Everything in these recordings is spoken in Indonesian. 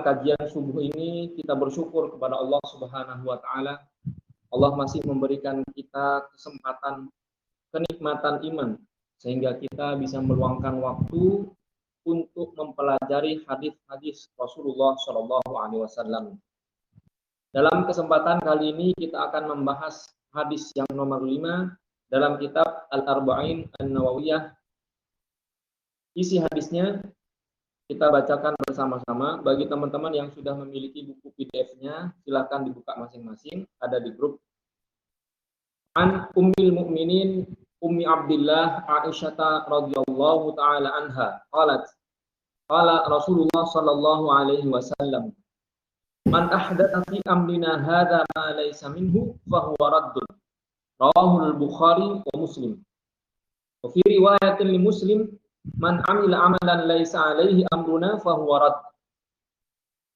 kajian subuh ini kita bersyukur kepada Allah Subhanahu wa taala. Allah masih memberikan kita kesempatan, kenikmatan iman sehingga kita bisa meluangkan waktu untuk mempelajari hadis-hadis Rasulullah Shallallahu alaihi wasallam. Dalam kesempatan kali ini kita akan membahas hadis yang nomor 5 dalam kitab Al-Arba'in An-Nawawiyah. Isi hadisnya kita bacakan bersama-sama. Bagi teman-teman yang sudah memiliki buku PDF-nya, silakan dibuka masing-masing, ada di grup. An Ummil Mukminin Ummi Abdillah Aisyah radhiyallahu taala anha qalat qala Rasulullah sallallahu alaihi wasallam man ahdatsa fi amrina hadza ma laysa minhu fa huwa raddun rawahu al-Bukhari wa Muslim. Wa fi riwayatin li Muslim man amila amalan laysa alaihi amruna fa huwa radd.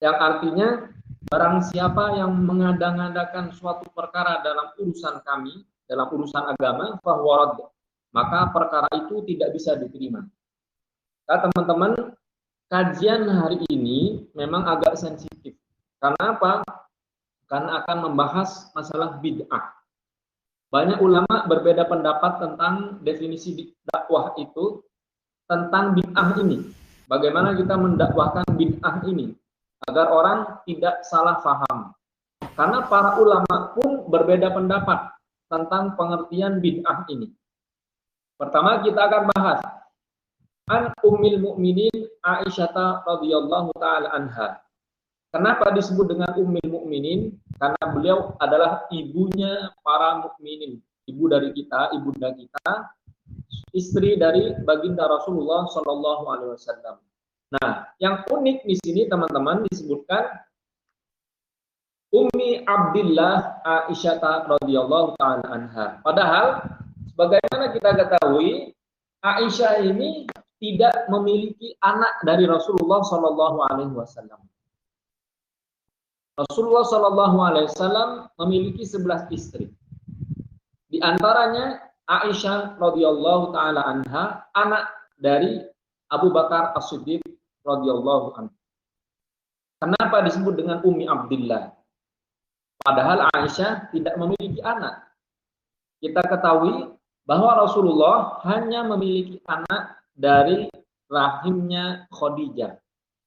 Yang artinya barang siapa yang mengada-ngadakan suatu perkara dalam urusan kami, dalam urusan agama, fa huwa radd, maka perkara itu tidak bisa diterima. Nah, teman-teman, kajian hari ini memang agak sensitif. Karena apa? Karena akan membahas masalah bid'ah. Banyak ulama berbeda pendapat tentang definisi dakwah itu, tentang bid'ah ini. Bagaimana kita mendakwahkan bid'ah ini agar orang tidak salah paham. Karena para ulama pun berbeda pendapat tentang pengertian bid'ah ini. Pertama kita akan bahas An Ummil Mukminin Aisyah radhiyallahu taala anha. Kenapa disebut dengan Ummil Mukminin? Karena beliau adalah ibunya para mukminin, ibu dari kita, ibunda kita, istri dari baginda Rasulullah Shallallahu alaihi wasallam. Nah, yang unik di sini teman-teman disebutkan Ummi Abdillah Aisyah radhiyallahu taala anha. Padahal sebagaimana kita ketahui, Aisyah ini tidak memiliki anak dari Rasulullah Shallallahu alaihi wasallam. Rasulullah Shallallahu alaihi wasallam memiliki 11 istri. Di antaranya Aisyah radhiyallahu taala anha, anak dari Abu Bakar As-Siddiq radhiyallahu anhu. Kenapa disebut dengan Ummi Abdillah? Padahal Aisyah tidak memiliki anak. Kita ketahui bahwa Rasulullah hanya memiliki anak dari rahimnya Khadijah.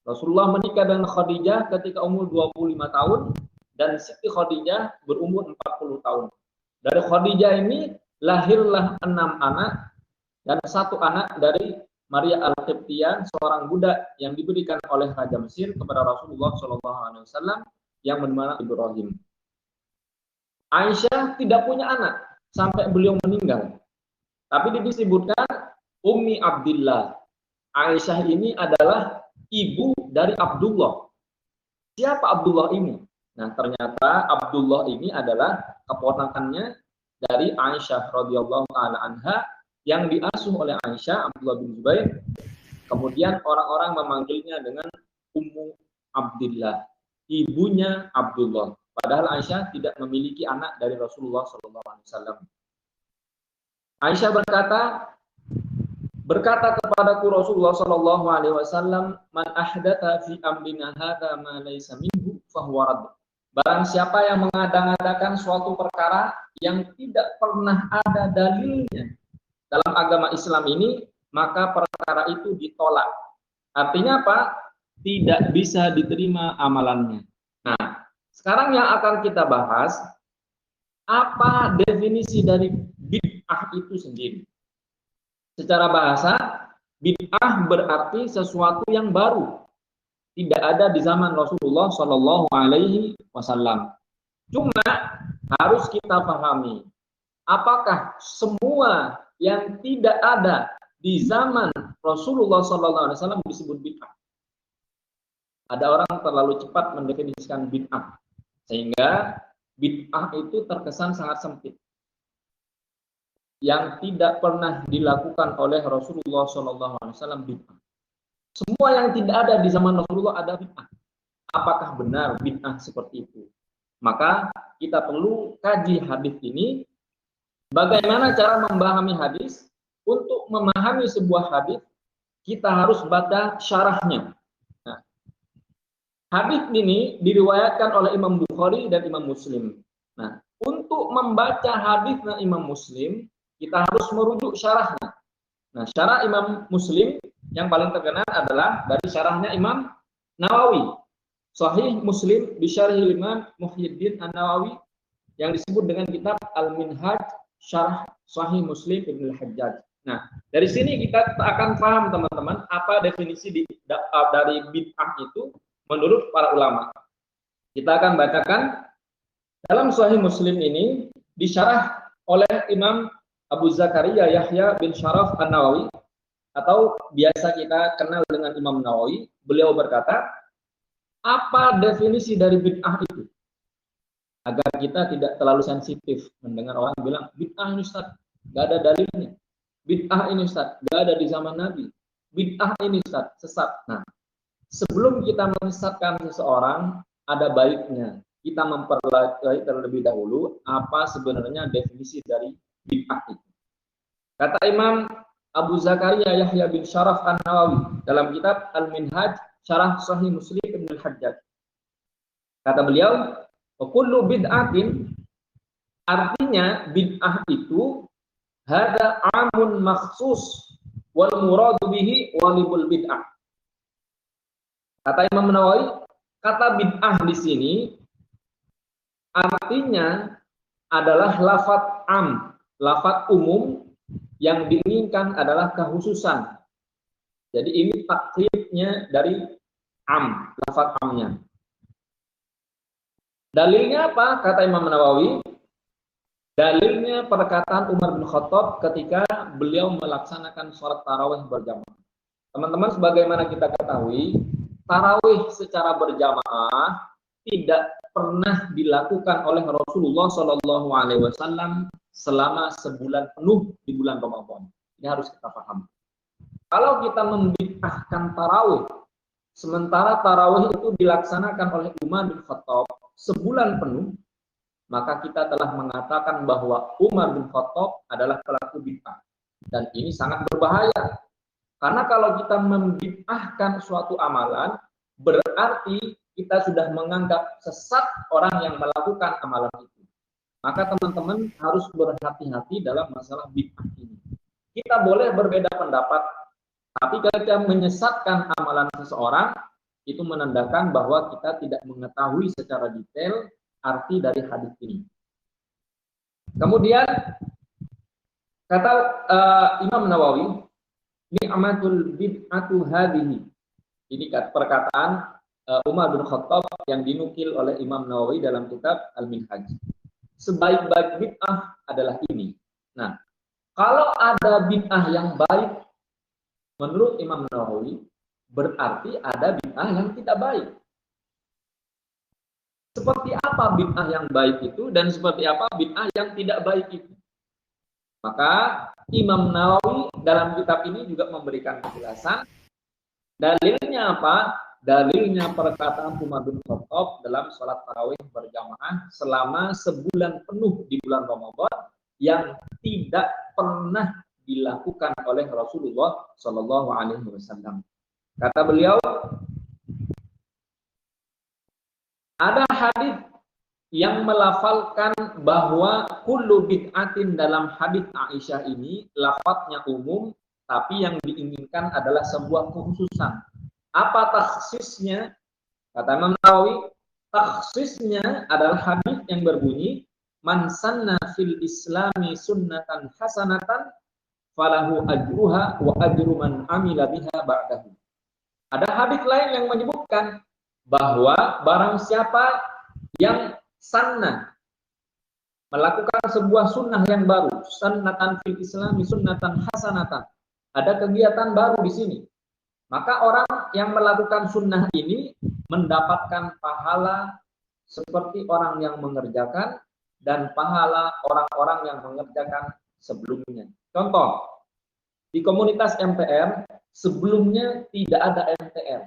Rasulullah menikah dengan Khadijah ketika umur 25 tahun dan Siti Khadijah berumur 40 tahun. Dari Khadijah ini lahirlah 6 anak dan 1 anak dari Maria Al-Qibtiyah, seorang budak yang diberikan oleh Raja Mesir kepada Rasulullah SAW yang bernama Ibrahim. Aisyah tidak punya anak sampai beliau meninggal. Tapi disebutkan Ummi Abdillah. Aisyah ini adalah ibu dari Abdullah. Siapa Abdullah ini? Nah, ternyata Abdullah ini adalah keponakannya dari Aisyah radhiyallahu taala anha yang diasuh oleh Aisyah, Abdullah bin Zubair. Kemudian orang-orang memanggilnya dengan Ummu Abdillah, ibunya Abdullah. Padahal Aisyah tidak memiliki anak dari Rasulullah SAW. Aisyah berkata kepadaku Rasulullah Shallallahu alaihi wasallam, man ahdatsa fi amrina hadza ma laysa minhu fa huwa radd. Barang siapa yang mengada-ngadakan suatu perkara yang tidak pernah ada dalilnya dalam agama Islam ini, maka perkara itu ditolak. Artinya apa? Tidak bisa diterima amalannya. Nah, sekarang yang akan kita bahas, apa definisi dari bid'ah itu sendiri? Secara bahasa, bid'ah berarti sesuatu yang baru, tidak ada di zaman Rasulullah Shallallahu alaihi wasallam. Cuma harus kita pahami, apakah semua yang tidak ada di zaman Rasulullah Shallallahu alaihi wasallam disebut bid'ah? Ada orang terlalu cepat mendefinisikan bid'ah, sehingga bid'ah itu terkesan sangat sempit, yang tidak pernah dilakukan oleh Rasulullah SAW bid'ah. Semua yang tidak ada di zaman Rasulullah ada bid'ah. Apakah benar bid'ah seperti itu? Maka kita perlu kaji hadis ini. Bagaimana cara memahami hadis? Untuk memahami sebuah hadis, kita harus baca syarahnya. Nah, Hadis ini diriwayatkan oleh Imam Bukhari dan Imam Muslim. Nah, untuk membaca hadisnya Imam Muslim, kita harus merujuk syarahnya. Nah, syarah Imam Muslim yang paling terkenal adalah dari syarahnya Imam Nawawi. Sahih Muslim di Syarah Imam Muhyiddin An-Nawawi yang disebut dengan kitab Al-Minhaj Syarah Sahih Muslim Ibnu Al-Hajjaj. Nah, dari sini kita akan paham teman-teman apa definisi dari bid'ah itu menurut para ulama. Kita akan bacakan dalam Sahih Muslim ini disyarah oleh Imam Abu Zakaria Yahya bin Syaraf An-Nawawi atau biasa kita kenal dengan Imam Nawawi. Beliau berkata, apa definisi dari bid'ah itu? Agar kita tidak terlalu sensitif mendengar orang bilang, bid'ah ini Ustaz, nggak ada dalilnya. Bid'ah ini Ustaz, nggak ada di zaman Nabi. Bid'ah ini Ustaz, sesat. Nah, sebelum kita menyesatkan seseorang, ada baiknya kita mempelajari terlebih dahulu apa sebenarnya definisi dari bid'ah itu. Kata Imam Abu Zakaria Yahya bin Syaraf An-Nawawi dalam kitab Al-Minhaj Syarah Sahih Muslim Ibnu Al-Hajjaj. Kata beliau, kullu bid'atin, artinya bid'ah itu hada amun makhsus wal muradu bihi walibul bid'ah. Kata Imam Nawawi, kata bid'ah di sini artinya adalah lafadz am, lafadz umum yang diinginkan adalah kekhususan. Jadi ini taklidnya dari am, lafadz amnya. Dalilnya apa? Kata Imam Nawawi, dalilnya perkataan Umar bin Khattab ketika beliau melaksanakan sholat tarawih berjamaah. Teman-teman, sebagaimana kita ketahui, tarawih secara berjamaah tidak pernah dilakukan oleh Rasulullah SAW selama sebulan penuh di bulan Ramadan. Ini harus kita paham. Kalau kita membid'ahkan tarawih, sementara tarawih itu dilaksanakan oleh Umar bin Khattab sebulan penuh, maka kita telah mengatakan bahwa Umar bin Khattab adalah pelaku bid'ah. Dan ini sangat berbahaya. Karena kalau kita membid'ahkan suatu amalan, berarti kita sudah menganggap sesat orang yang melakukan amalan itu. Maka teman-teman harus berhati-hati dalam masalah bid'ah ini. Kita boleh berbeda pendapat, tapi ketika menyesatkan amalan seseorang, itu menandakan bahwa kita tidak mengetahui secara detail arti dari hadis ini. Kemudian kata Imam Nawawi, ni'matul bid'atu hadhihi. Ini perkataan Umar bin Khattab yang dinukil oleh Imam Nawawi dalam kitab Al-Minhaj. Sebaik-baik bid'ah adalah ini. Nah, kalau ada bid'ah yang baik menurut Imam Nawawi, berarti ada bid'ah yang tidak baik. Seperti apa bid'ah yang baik itu dan seperti apa bid'ah yang tidak baik itu? Maka Imam Nawawi dalam kitab ini juga memberikan penjelasan. Dalilnya apa? Dalilnya perkataan Umar bin Khattab dalam sholat tarawih berjamaah selama sebulan penuh di bulan Ramadan yang tidak pernah dilakukan oleh Rasulullah SAW. Kata beliau, ada hadis yang melafalkan bahwa kullu bid'atin dalam hadis Aisyah ini lafadznya umum, tapi yang diinginkan adalah sebuah kekhususan. Apa takhsisnya? Kata Imam Nawawi, takhsisnya adalah hadis yang berbunyi, man sanna fil islami sunnatan hasanatan falahu ajruha wa ajru man amila biha ba'dahu. Ada hadis lain yang menyebutkan bahwa barang siapa yang sanna, melakukan sebuah sunnah yang baru, sunnatan fil islami sunnatan hasanatan, ada kegiatan baru di sini, maka orang yang melakukan sunnah ini mendapatkan pahala seperti orang yang mengerjakan dan pahala orang-orang yang mengerjakan sebelumnya. Contoh, di komunitas MTR sebelumnya tidak ada MTR.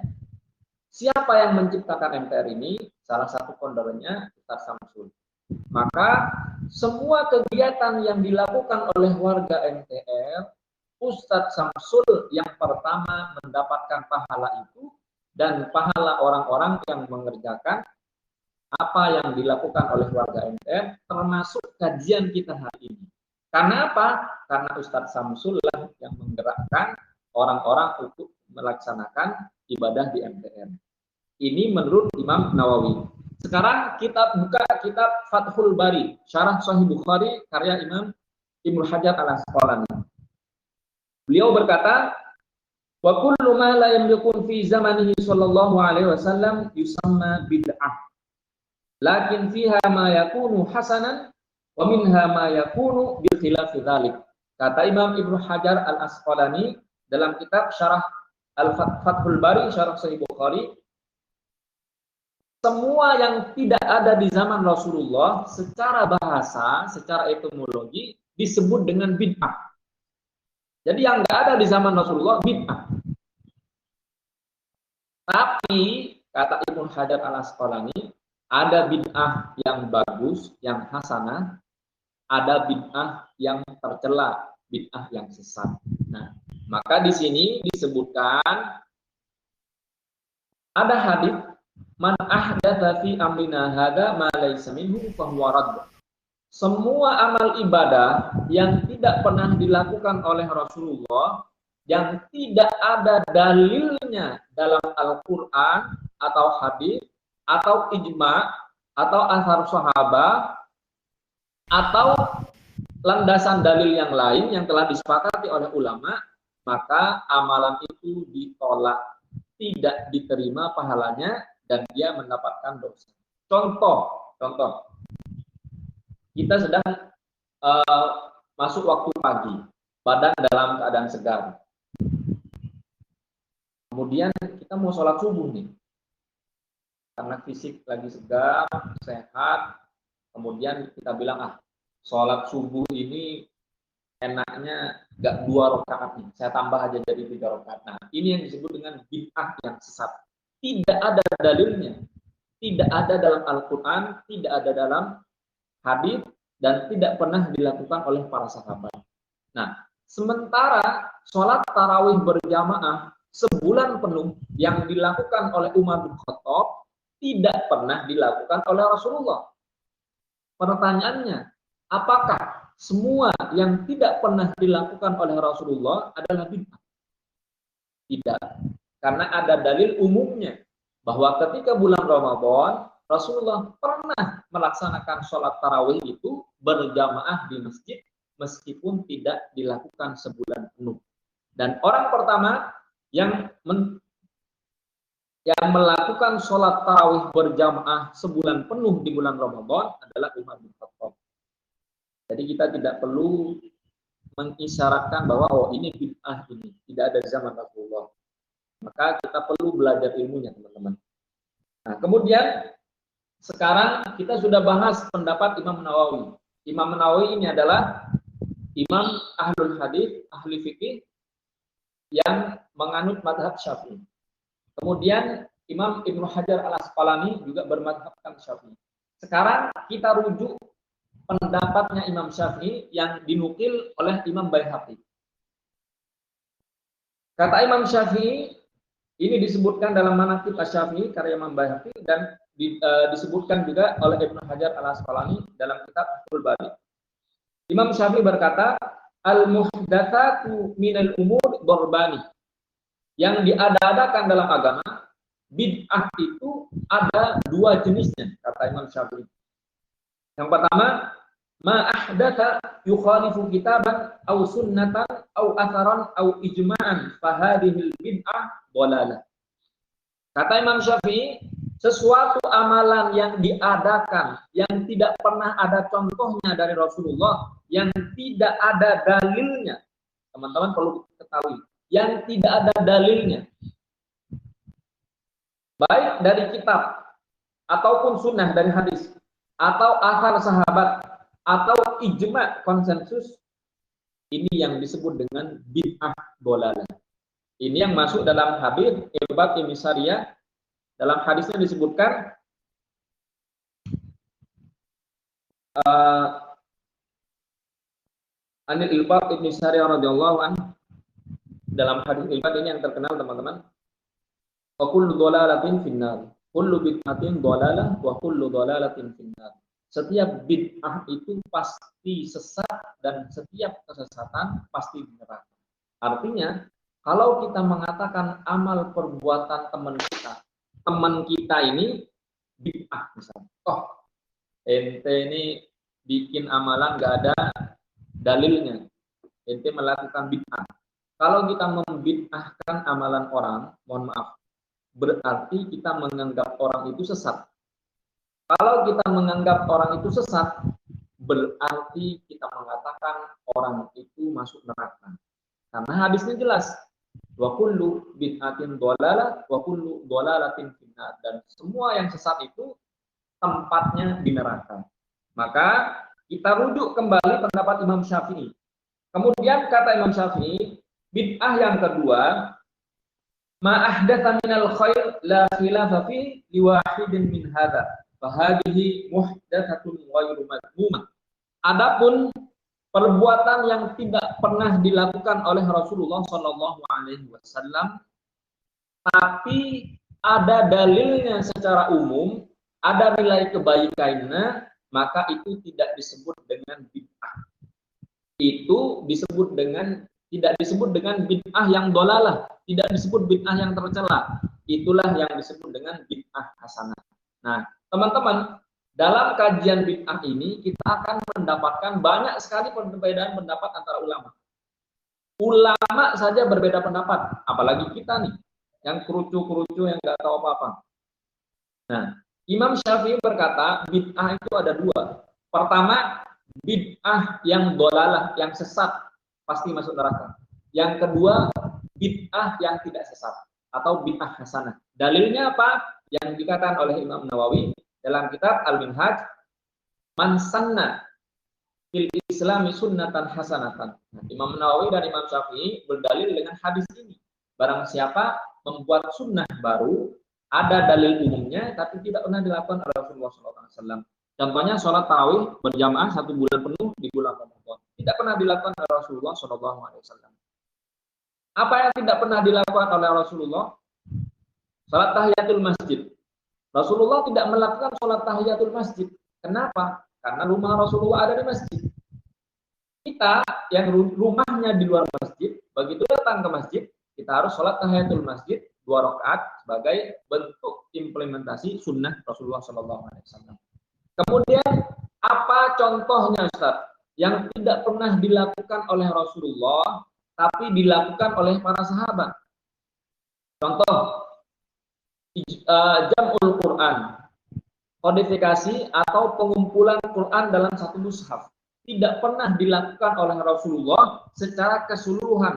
Siapa yang menciptakan MTR ini? Salah satu foundernya Ustaz Samsul. Maka semua kegiatan yang dilakukan oleh warga MTR, Ustaz Samsul yang pertama mendapatkan pahala itu, dan pahala orang-orang yang mengerjakan apa yang dilakukan oleh warga MTN, termasuk kajian kita hari ini. Karena apa? Karena Ustadz Samsul lah yang menggerakkan orang-orang untuk melaksanakan ibadah di MTN. Ini menurut Imam Nawawi. Sekarang kita buka kitab Fathul Bari, Syarah Sahih Bukhari, karya Imam Ibnu Hajar Al-Asqalani. Beliau berkata, wa kullu ma la yamlikun fi zamanihi sallallahu alaihi wasallam yusamma bid'ah. Lakin fiha ma yakunu hasanan wa minha ma yakunu bi khilafi dzalik. Kata Imam Ibnu Hajar Al-Asqalani dalam kitab Syarah Al-Fathul Bari, Syarah Sahih Bukhari, semua yang tidak ada di zaman Rasulullah secara bahasa, secara etimologi disebut dengan bid'ah. Jadi yang nggak ada di zaman Rasulullah bid'ah. Tapi kata Ibnu Hajar Al-Asqalani, ada bid'ah yang bagus, yang hasanah, ada bid'ah yang tercela, bid'ah yang sesat. Nah, maka di sini disebutkan ada hadis man ahdatsa fi amrina hadza ma laysa minhu fa huwa radd. Semua amal ibadah yang tidak pernah dilakukan oleh Rasulullah, yang tidak ada dalilnya dalam Al-Qur'an atau hadis atau ijma atau asar sahabat atau landasan dalil yang lain yang telah disepakati oleh ulama, maka amalan itu ditolak, tidak diterima pahalanya, dan dia mendapatkan dosa. Contoh, kita sedang masuk waktu pagi, badan dalam keadaan segar. Kemudian kita mau sholat subuh nih, karena fisik lagi segar, sehat. Kemudian kita bilang, sholat subuh ini enaknya nggak 2 rakaat nih, saya tambah aja jadi 3 rakaat. Nah, ini yang disebut dengan bid'ah yang sesat. Tidak ada dalilnya, tidak ada dalam Al-Quran, tidak ada dalam hadis, dan tidak pernah dilakukan oleh para sahabat. Nah, sementara sholat tarawih berjamaah sebulan penuh yang dilakukan oleh Umar bin Khattab tidak pernah dilakukan oleh Rasulullah. Pertanyaannya, apakah semua yang tidak pernah dilakukan oleh Rasulullah adalah bid'ah? Tidak. Karena ada dalil umumnya bahwa ketika bulan Ramadan Rasulullah pernah melaksanakan sholat tarawih itu berjamaah di masjid meskipun tidak dilakukan sebulan penuh. Dan orang pertama yang melakukan sholat tarawih berjamaah sebulan penuh di bulan Ramadan adalah Umar bin Khattab. Jadi kita tidak perlu mengisyaratkan bahwa ini bid'ah, ini tidak ada di zaman Rasulullah. Maka kita perlu belajar ilmunya, teman-teman. Nah, kemudian sekarang kita sudah bahas pendapat Imam Nawawi. Imam Nawawi ini adalah imam ahlul hadis, ahli fikih yang menganut mazhab Syafi'i. Kemudian Imam Ibnu Hajar Al-Asqalani juga bermadzhabkan Syafi'i. Sekarang kita rujuk pendapatnya Imam Syafi'i yang dinukil oleh Imam Baihaqi. Kata Imam Syafi'i, ini disebutkan dalam Manaqib Asy-Syafi'i karya Imam Baihaqi dan disebutkan juga oleh Ibnu Hajar Al-Asqalani dalam kitab Fathul Bari. Imam Syafi'i berkata, al-muhdatsatu minal umur darbani. Yang diada-adakan dalam agama, bid'ah itu ada 2 jenisnya, kata Imam Syafi'i. Yang pertama, ma ahdatsa yukhalifu kitaban aw sunnatan aw atharan aw ijma'an fa hadhil bid'ah dhalalah. Kata Imam Syafi'i, sesuatu amalan yang diadakan yang tidak pernah ada contohnya dari Rasulullah, yang tidak ada dalilnya. Teman-teman perlu ketahui, yang tidak ada dalilnya, baik dari kitab ataupun sunnah dari hadis atau athar sahabat atau ijma konsensus, ini yang disebut dengan bid'ah dhalalah. Ini yang masuk dalam hadis Irbad bin Sariyah. Dalam hadisnya disebutkan Anil Irbad bin Sariyah radhiyallahu anhu. Dalam hadis Irbad ini yang terkenal, teman-teman, wa kullu dhalalatin finnar. Kullu bid'atin dhalalah wa kullu dhalalatin finnar. Setiap bid'ah itu pasti sesat dan setiap kesesatan pasti di neraka. Artinya, kalau kita mengatakan amal perbuatan teman kita ini bid'ah misalnya. Oh, ente ini bikin amalan nggak ada dalilnya. Ente melakukan bid'ah. Kalau kita membid'ahkan amalan orang, mohon maaf, berarti kita menganggap orang itu sesat. Kalau kita menganggap orang itu sesat, berarti kita mengatakan orang itu masuk neraka. Karena hadisnya jelas, wa kullu bid'atin dhalalah wa kullu dhalalatin finnar, dan semua yang sesat itu tempatnya di neraka. Maka kita rujuk kembali pendapat Imam Syafi'i. Kemudian kata Imam Syafi'i, bid'ah yang kedua, ma ahdatsa minal khair la khilafa fi liwahidin min hadza fa hadhihi muhdatsatun ghairu madhmumah. Adapun perbuatan yang tidak pernah dilakukan oleh Rasulullah Shallallahu Alaihi Wasallam, tapi ada dalilnya secara umum, ada nilai kebaikannya, maka itu tidak disebut dengan bid'ah. Itu disebut dengan, tidak disebut dengan bid'ah yang dolalah, tidak disebut bid'ah yang tercela. Itulah yang disebut dengan bid'ah hasanah. Nah, teman-teman, dalam kajian bid'ah ini kita akan mendapatkan banyak sekali perbedaan pendapat antara ulama. Ulama saja berbeda pendapat, apalagi kita nih yang kerucu-kerucu yang nggak tahu apa-apa. Nah, Imam Syafi'i berkata bid'ah itu ada dua. Pertama, bid'ah yang dolalah, yang sesat, pasti masuk neraka. Yang kedua, bid'ah yang tidak sesat atau bid'ah hasanah. Dalilnya apa? Yang dikatakan oleh Imam Nawawi dalam kitab Al-Minhaj, man sanna fil islami sunnatan hasanatan. Nah, Imam Nawawi dan Imam Syafi'i berdalil dengan hadis ini. Barang siapa membuat sunnah baru, ada dalil umumnya tapi tidak pernah dilakukan oleh Rasulullah SAW. Contohnya sholat tarawih berjamaah 1 bulan penuh di bulan Ramadan, tidak pernah dilakukan oleh Rasulullah SAW. Apa yang tidak pernah dilakukan oleh Rasulullah? Sholat tahiyatul masjid. Rasulullah tidak melakukan sholat tahiyatul masjid. Kenapa? Karena rumah Rasulullah ada di masjid. Kita yang rumahnya di luar masjid, begitu datang ke masjid, kita harus sholat tahiyatul masjid 2 rakaat sebagai bentuk implementasi sunnah Rasulullah SAW. Kemudian apa contohnya Ustaz yang tidak pernah dilakukan oleh Rasulullah tapi dilakukan oleh para sahabat? Contoh, jam'ul Quran, kodifikasi atau pengumpulan Quran dalam satu mushaf, tidak pernah dilakukan oleh Rasulullah secara keseluruhan,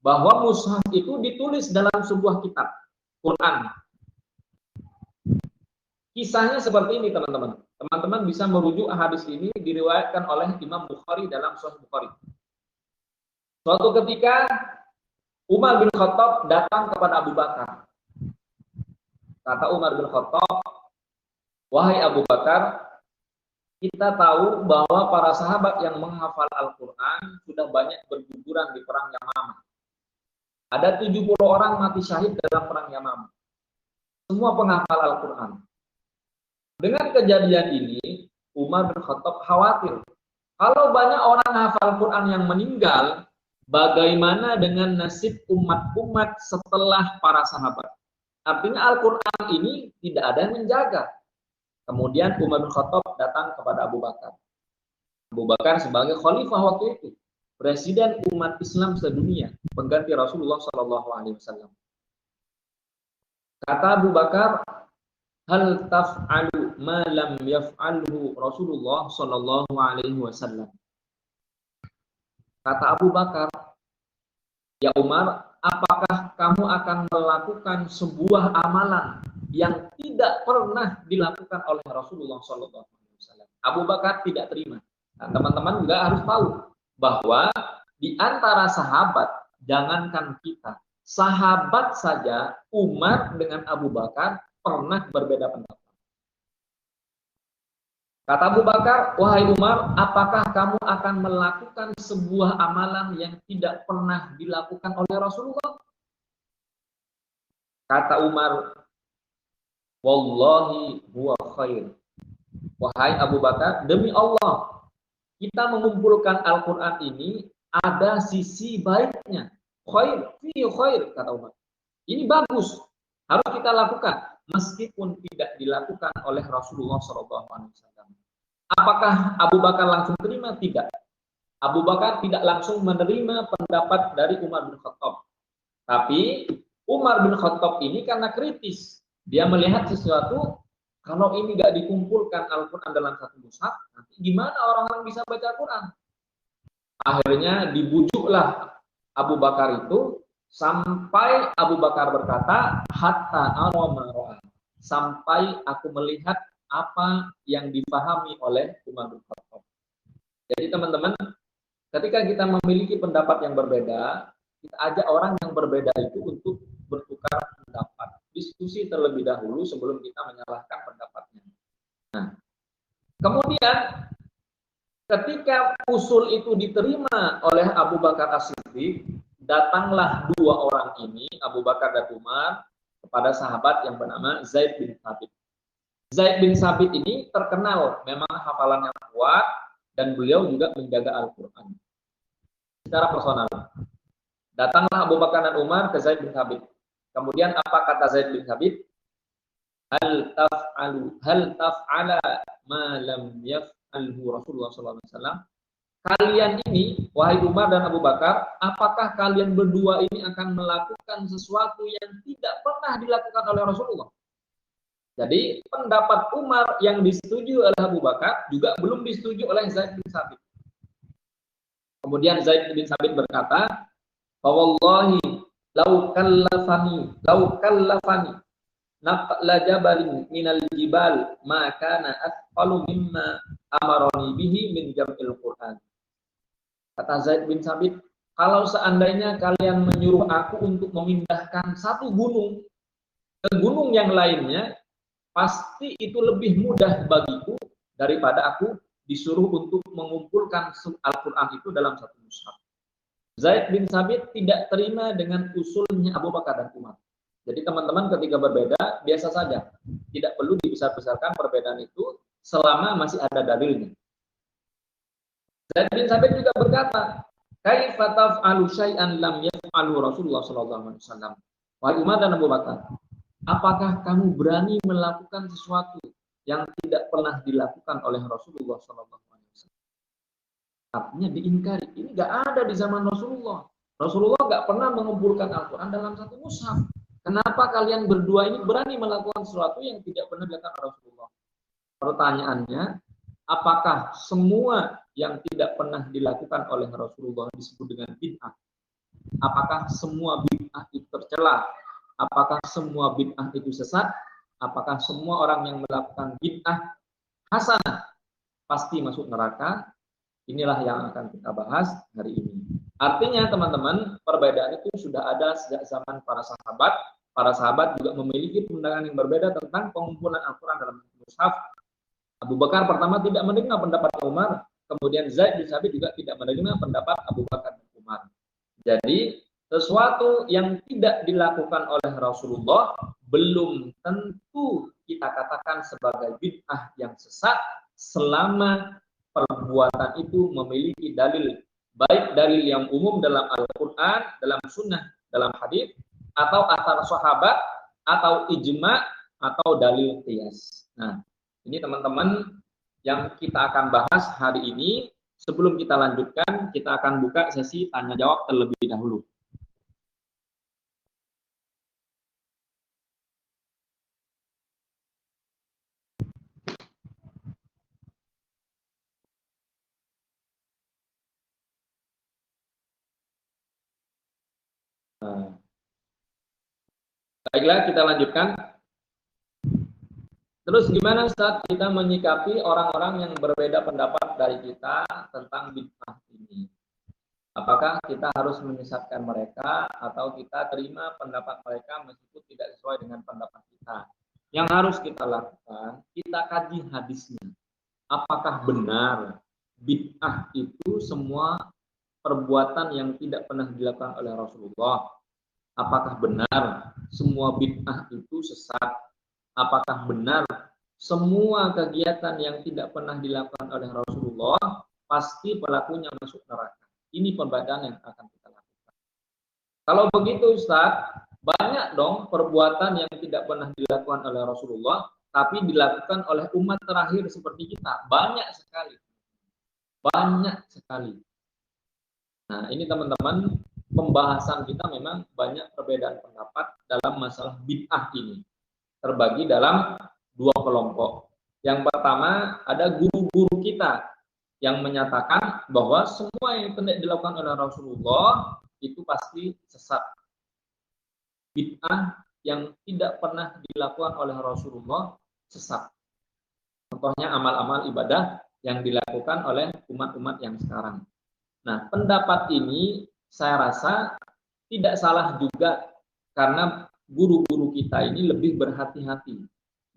bahwa mushaf itu ditulis dalam sebuah kitab Quran. Kisahnya seperti ini, teman-teman. Teman-teman bisa merujuk hadis ini, diriwayatkan oleh Imam Bukhari dalam Sahih Bukhari. Suatu ketika Umar bin Khattab datang kepada Abu Bakar. Kata Umar bin Khattab, wahai Abu Bakar, kita tahu bahwa para sahabat yang menghafal Al-Quran sudah banyak berguguran di perang Yamamah. Ada 70 orang mati syahid dalam perang Yamamah. Semua penghafal Al-Quran. Dengan kejadian ini, Umar bin Khattab khawatir. Kalau banyak orang hafal Quran yang meninggal, bagaimana dengan nasib umat-umat setelah para sahabat? Artinya Al-Quran ini tidak ada yang menjaga. Kemudian Umar bin Khattab datang kepada Abu Bakar. Abu Bakar sebagai khalifah waktu itu, presiden umat Islam sedunia, pengganti Rasulullah SAW. Kata Abu Bakar, hal taf'alu ma lam yaf'alhu Rasulullah sallallahu alaihi wasallam. Kata Abu Bakar, ya Umar, apakah kamu akan melakukan sebuah amalan yang tidak pernah dilakukan oleh Rasulullah sallallahu alaihi wasallam? Abu Bakar tidak terima. Nah, teman-teman juga harus tahu bahwa di antara sahabat, jangankan kita, sahabat saja Umar dengan Abu Bakar pernah berbeda pendapat. Kata Abu Bakar, wahai Umar, apakah kamu akan melakukan sebuah amalan yang tidak pernah dilakukan oleh Rasulullah? Kata Umar, wallahi huwa khair. Wahai Abu Bakar, demi Allah, kita mengumpulkan Al-Quran ini ada sisi baiknya. Khair, fi khair, kata Umar. Ini bagus, harus kita lakukan, meskipun tidak dilakukan oleh Rasulullah SAW. Apakah Abu Bakar langsung terima? Tidak. Abu Bakar tidak langsung menerima pendapat dari Umar bin Khattab. Tapi Umar bin Khattab ini karena kritis, dia melihat sesuatu, kalau ini nggak dikumpulkan Al-Quran dalam satu mushaf, nanti gimana orang-orang bisa baca Al-Quran? Akhirnya dibujuklah Abu Bakar itu, sampai Abu Bakar berkata, hatta ara, sampai aku melihat apa yang dipahami oleh Umar bin Khattab. Jadi teman-teman, ketika kita memiliki pendapat yang berbeda, kita ajak orang yang berbeda itu untuk bertukar pendapat. Diskusi terlebih dahulu sebelum kita menyalahkan pendapatnya. Nah, kemudian ketika usul itu diterima oleh Abu Bakar As-Siddiq, datanglah dua orang ini, Abu Bakar dan Umar, kepada sahabat yang bernama Zaid bin Thabit. Zaid bin Thabit ini terkenal memang hafalannya kuat dan beliau juga menjaga Al-Quran secara personal. Datanglah Abu Bakar dan Umar ke Zaid bin Thabit. Kemudian apa kata Zaid bin Thabit? Hal taf'ala ma lam yaf'alhu Rasulullah SAW. Kalian ini, wahai Umar dan Abu Bakar, apakah kalian berdua ini akan melakukan sesuatu yang tidak pernah dilakukan oleh Rasulullah? Jadi pendapat Umar yang disetujui oleh Abu Bakar juga belum disetujui oleh Zaid bin Thabit. Kemudian Zaid bin Thabit berkata, "Wallahi lau kallafani naqla jabalin minal jibal ma kana athqalu mimma amaroni bihi min jam'il Qur'an." Kata Zaid bin Thabit, kalau seandainya kalian menyuruh aku untuk memindahkan satu gunung ke gunung yang lainnya, pasti itu lebih mudah bagiku daripada aku disuruh untuk mengumpulkan Al-Quran itu dalam satu mushaf. Zaid bin Thabit tidak terima dengan usulnya Abu Bakar dan Umar. Jadi teman-teman ketika berbeda, biasa saja. Tidak perlu dibesar-besarkan perbedaan itu selama masih ada dalilnya. Zaid bin Thabit juga berkata, kaifa taf'alu syai'an lam yaf'alu Rasulullah SAW. Wahai Umar dan Abu Bakar, apakah kamu berani melakukan sesuatu yang tidak pernah dilakukan oleh Rasulullah SAW? Artinya diingkari. Ini nggak ada di zaman Rasulullah. Rasulullah nggak pernah mengumpulkan Al-Quran dalam satu mushaf. Kenapa kalian berdua ini berani melakukan sesuatu yang tidak pernah dilakukan oleh Rasulullah? Pertanyaannya, apakah semua yang tidak pernah dilakukan oleh Rasulullah disebut dengan bid'ah? Apakah semua bid'ah itu tercela? Apakah semua bid'ah itu sesat? Apakah semua orang yang melakukan bid'ah hasanah pasti masuk neraka? Inilah yang akan kita bahas hari ini. Artinya teman-teman, perbedaan itu sudah ada sejak zaman para sahabat. Para sahabat juga memiliki pandangan yang berbeda tentang pengumpulan Al-Quran dalam mushaf. Abu Bakar pertama tidak menerima pendapat Umar, kemudian Zaid bin Thabit juga tidak menerima pendapat Abu Bakar dan Umar. Jadi sesuatu yang tidak dilakukan oleh Rasulullah belum tentu kita katakan sebagai bid'ah yang sesat selama perbuatan itu memiliki dalil, baik dalil yang umum dalam Al-Quran, dalam sunnah, dalam hadis, atau atar sahabat, atau ijma, atau dalil qiyas. Nah, ini teman-teman yang kita akan bahas hari ini. Sebelum kita lanjutkan, kita akan buka sesi tanya jawab terlebih dahulu. Baiklah, kita lanjutkan. Terus gimana saat kita menyikapi orang-orang yang berbeda pendapat dari kita tentang bid'ah ini? Apakah kita harus menyesatkan mereka atau kita terima pendapat mereka meskipun tidak sesuai dengan pendapat kita? Yang harus kita lakukan, kita kaji hadisnya. Apakah benar bid'ah itu semua perbuatan yang tidak pernah dilakukan oleh Rasulullah? Apakah benar semua bid'ah itu sesat? Apakah benar semua kegiatan yang tidak pernah dilakukan oleh Rasulullah pasti pelakunya masuk neraka? Ini pembacaan yang akan kita lakukan. Kalau begitu Ustaz, banyak dong perbuatan yang tidak pernah dilakukan oleh Rasulullah tapi dilakukan oleh umat terakhir seperti kita. Banyak sekali. Banyak sekali. Nah, ini teman-teman, pembahasan kita memang banyak perbedaan pendapat dalam masalah bid'ah ini. Terbagi dalam dua kelompok. Yang pertama, ada guru-guru kita yang menyatakan bahwa semua yang tidak dilakukan oleh Rasulullah itu pasti sesat. Bid'ah yang tidak pernah dilakukan oleh Rasulullah sesat. Contohnya amal-amal ibadah yang dilakukan oleh umat-umat yang sekarang. Nah, pendapat ini saya rasa tidak salah juga karena guru-guru kita ini lebih berhati-hati.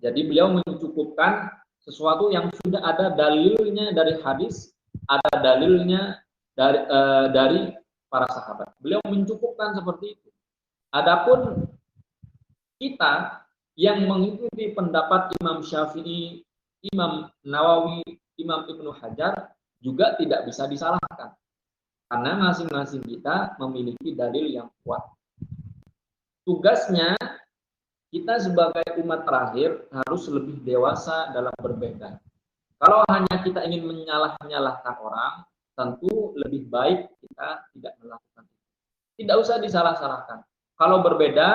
Jadi beliau mencukupkan sesuatu yang sudah ada dalilnya dari hadis, ada dalilnya dari para sahabat. Beliau mencukupkan seperti itu. Adapun kita yang mengikuti pendapat Imam Syafi'i, Imam Nawawi, Imam Ibnu Hajar juga tidak bisa disalahkan. Karena masing-masing kita memiliki dalil yang kuat. Tugasnya kita sebagai umat terakhir harus lebih dewasa dalam berbeda. Kalau hanya kita ingin menyalah-nyalahkan orang, tentu lebih baik kita tidak melakukan itu. Tidak usah disalah-salahkan. Kalau berbeda,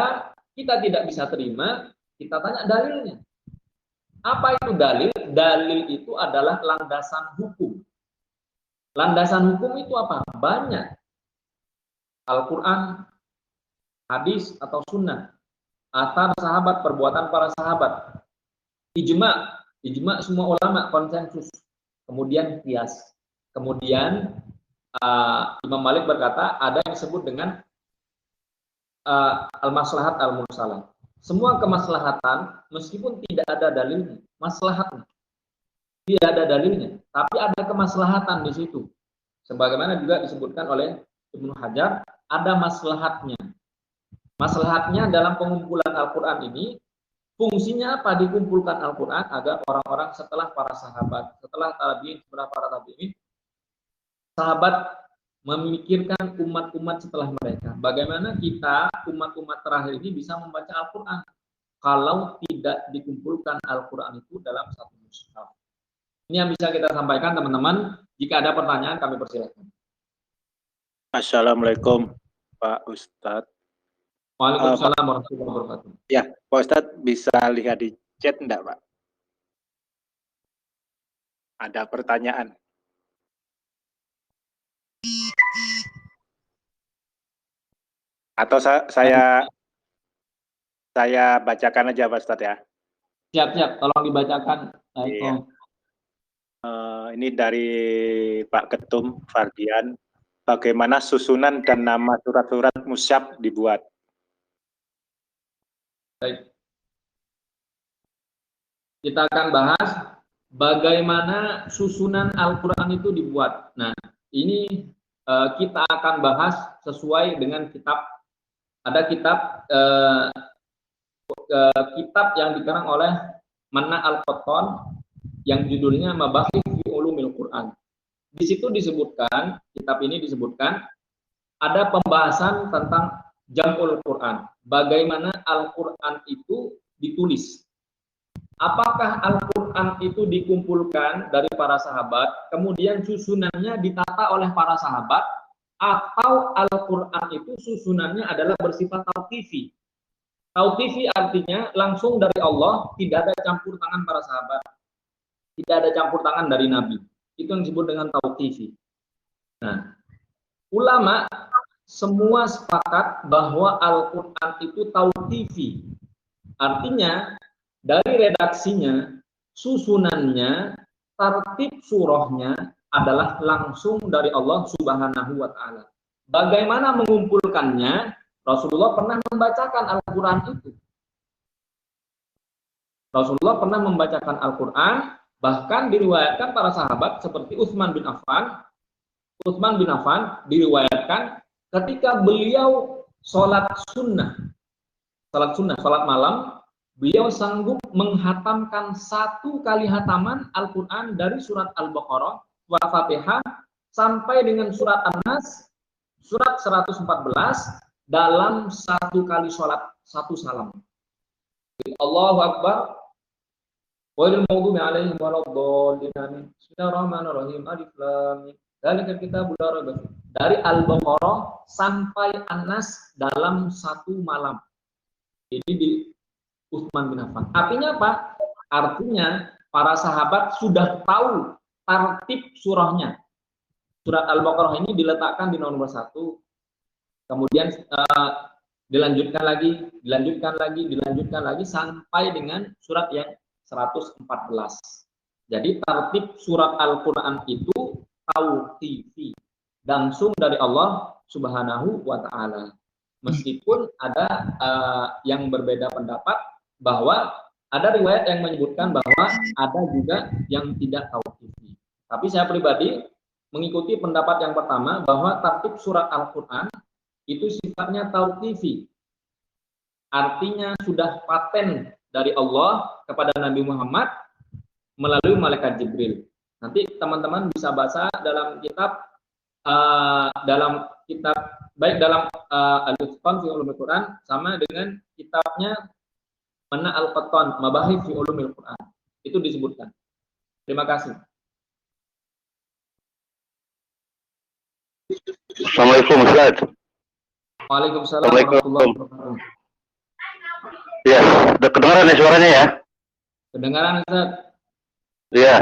kita tidak bisa terima, kita tanya dalilnya. Apa itu dalil? Dalil itu adalah landasan hukum. Landasan hukum itu apa? Banyak. Al-Quran, hadis atau sunnah, athar sahabat, perbuatan para sahabat, ijma semua ulama konsensus, kemudian qiyas. Kemudian Imam Malik berkata ada yang disebut dengan al-maslahat al-mursalah. Semua kemaslahatan meskipun tidak ada dalilnya, maslahatnya tidak ada dalilnya, tapi ada kemaslahatan di situ. Sebagaimana juga disebutkan oleh Ibnu Hajar, ada maslahatnya. Maslahatnya dalam pengumpulan Al-Quran ini, fungsinya apa dikumpulkan Al-Quran agar orang-orang setelah para sahabat, setelah tabi'in, setelah para tabi'in, sahabat memikirkan umat-umat setelah mereka. Bagaimana kita, umat-umat terakhir ini bisa membaca Al-Quran kalau tidak dikumpulkan Al-Quran itu dalam satu mushaf. Ini yang bisa kita sampaikan teman-teman. Jika ada pertanyaan kami persilakan. Assalamualaikum Pak Ustadz. Waalaikumsalam warahmatullahi wabarakatuh. Ya, Pak Ustadz bisa lihat di chat enggak, Pak? Ada pertanyaan. Atau saya bacakan aja Pak Ustadz ya. Siap, tolong dibacakan. Iya. Ini dari Pak Ketum Fardian. Bagaimana susunan dan nama surat-surat musyaf dibuat? Baik. Kita akan bahas bagaimana susunan Al-Quran itu dibuat. Nah, ini kita akan bahas sesuai dengan kitab. Ada kitab yang dikarang oleh Manna Al-Qattan yang judulnya Mabahith fi Ulumil Quran. Di situ disebutkan, kitab ini disebutkan ada pembahasan tentang jam'ul Quran. Bagaimana Al-Quran itu ditulis. Apakah Al-Quran itu dikumpulkan dari para sahabat, kemudian susunannya ditata oleh para sahabat, atau Al-Quran itu susunannya adalah bersifat tauqifi. Tauqifi artinya langsung dari Allah, tidak ada campur tangan para sahabat, tidak ada campur tangan dari Nabi. Itu yang disebut dengan tauqifi. Nah, ulama semua sepakat bahwa Al-Quran itu tauqifi. Artinya, dari redaksinya, susunannya, tertib surahnya adalah langsung dari Allah Subhanahu wa Ta'ala. Bagaimana mengumpulkannya? Rasulullah pernah membacakan Al-Quran itu. Rasulullah pernah membacakan Al-Quran, bahkan diriwayatkan para sahabat seperti Utsman bin Affan. Utsman bin Affan diriwayatkan ketika beliau sholat malam, beliau sanggup menghatamkan 1 kali hataman Al-Quran dari surat Al-Baqarah, surat Fatihah, sampai dengan surat An-Nas, surat 114 dalam 1 kali sholat, 1 salam. Allahu Akbar. Walil maghdubi alaihim waladdallin. Bismillahirrahmanirrahim. Alif lam mim. Dzalikal kitabul la raiba fiih. Dari Al-Baqarah sampai An-Nas dalam 1 malam. Ini di Utsman bin Affan. Artinya apa? Artinya para sahabat sudah tahu tartib surahnya. Surat Al-Baqarah ini diletakkan di nomor 1, kemudian dilanjutkan lagi sampai dengan surat yang 114. Jadi tartib surat Al-Quran itu tauqifi, langsung dari Allah Subhanahu wa Ta'ala. Meskipun ada yang berbeda pendapat bahwa ada riwayat yang menyebutkan bahwa ada juga yang tidak tauqifi. Tapi saya pribadi mengikuti pendapat yang pertama bahwa tartib surat Al-Quran itu sifatnya tauqifi. Artinya sudah paten dari Allah kepada Nabi Muhammad melalui malaikat Jibril. Nanti teman-teman bisa baca dalam kitab baik dalam Al-Itqan fi Ulumil Quran sama dengan kitabnya Mana Al-Qattan Mabahith fi Ulumil Quran. Itu disebutkan. Terima kasih. Assalamualaikum Ustaz. Waalaikumsalam warahmatullahi wabarakatuh. Ya, udah kedengaran ya suaranya ya? Kedengaran Ustaz? Ya.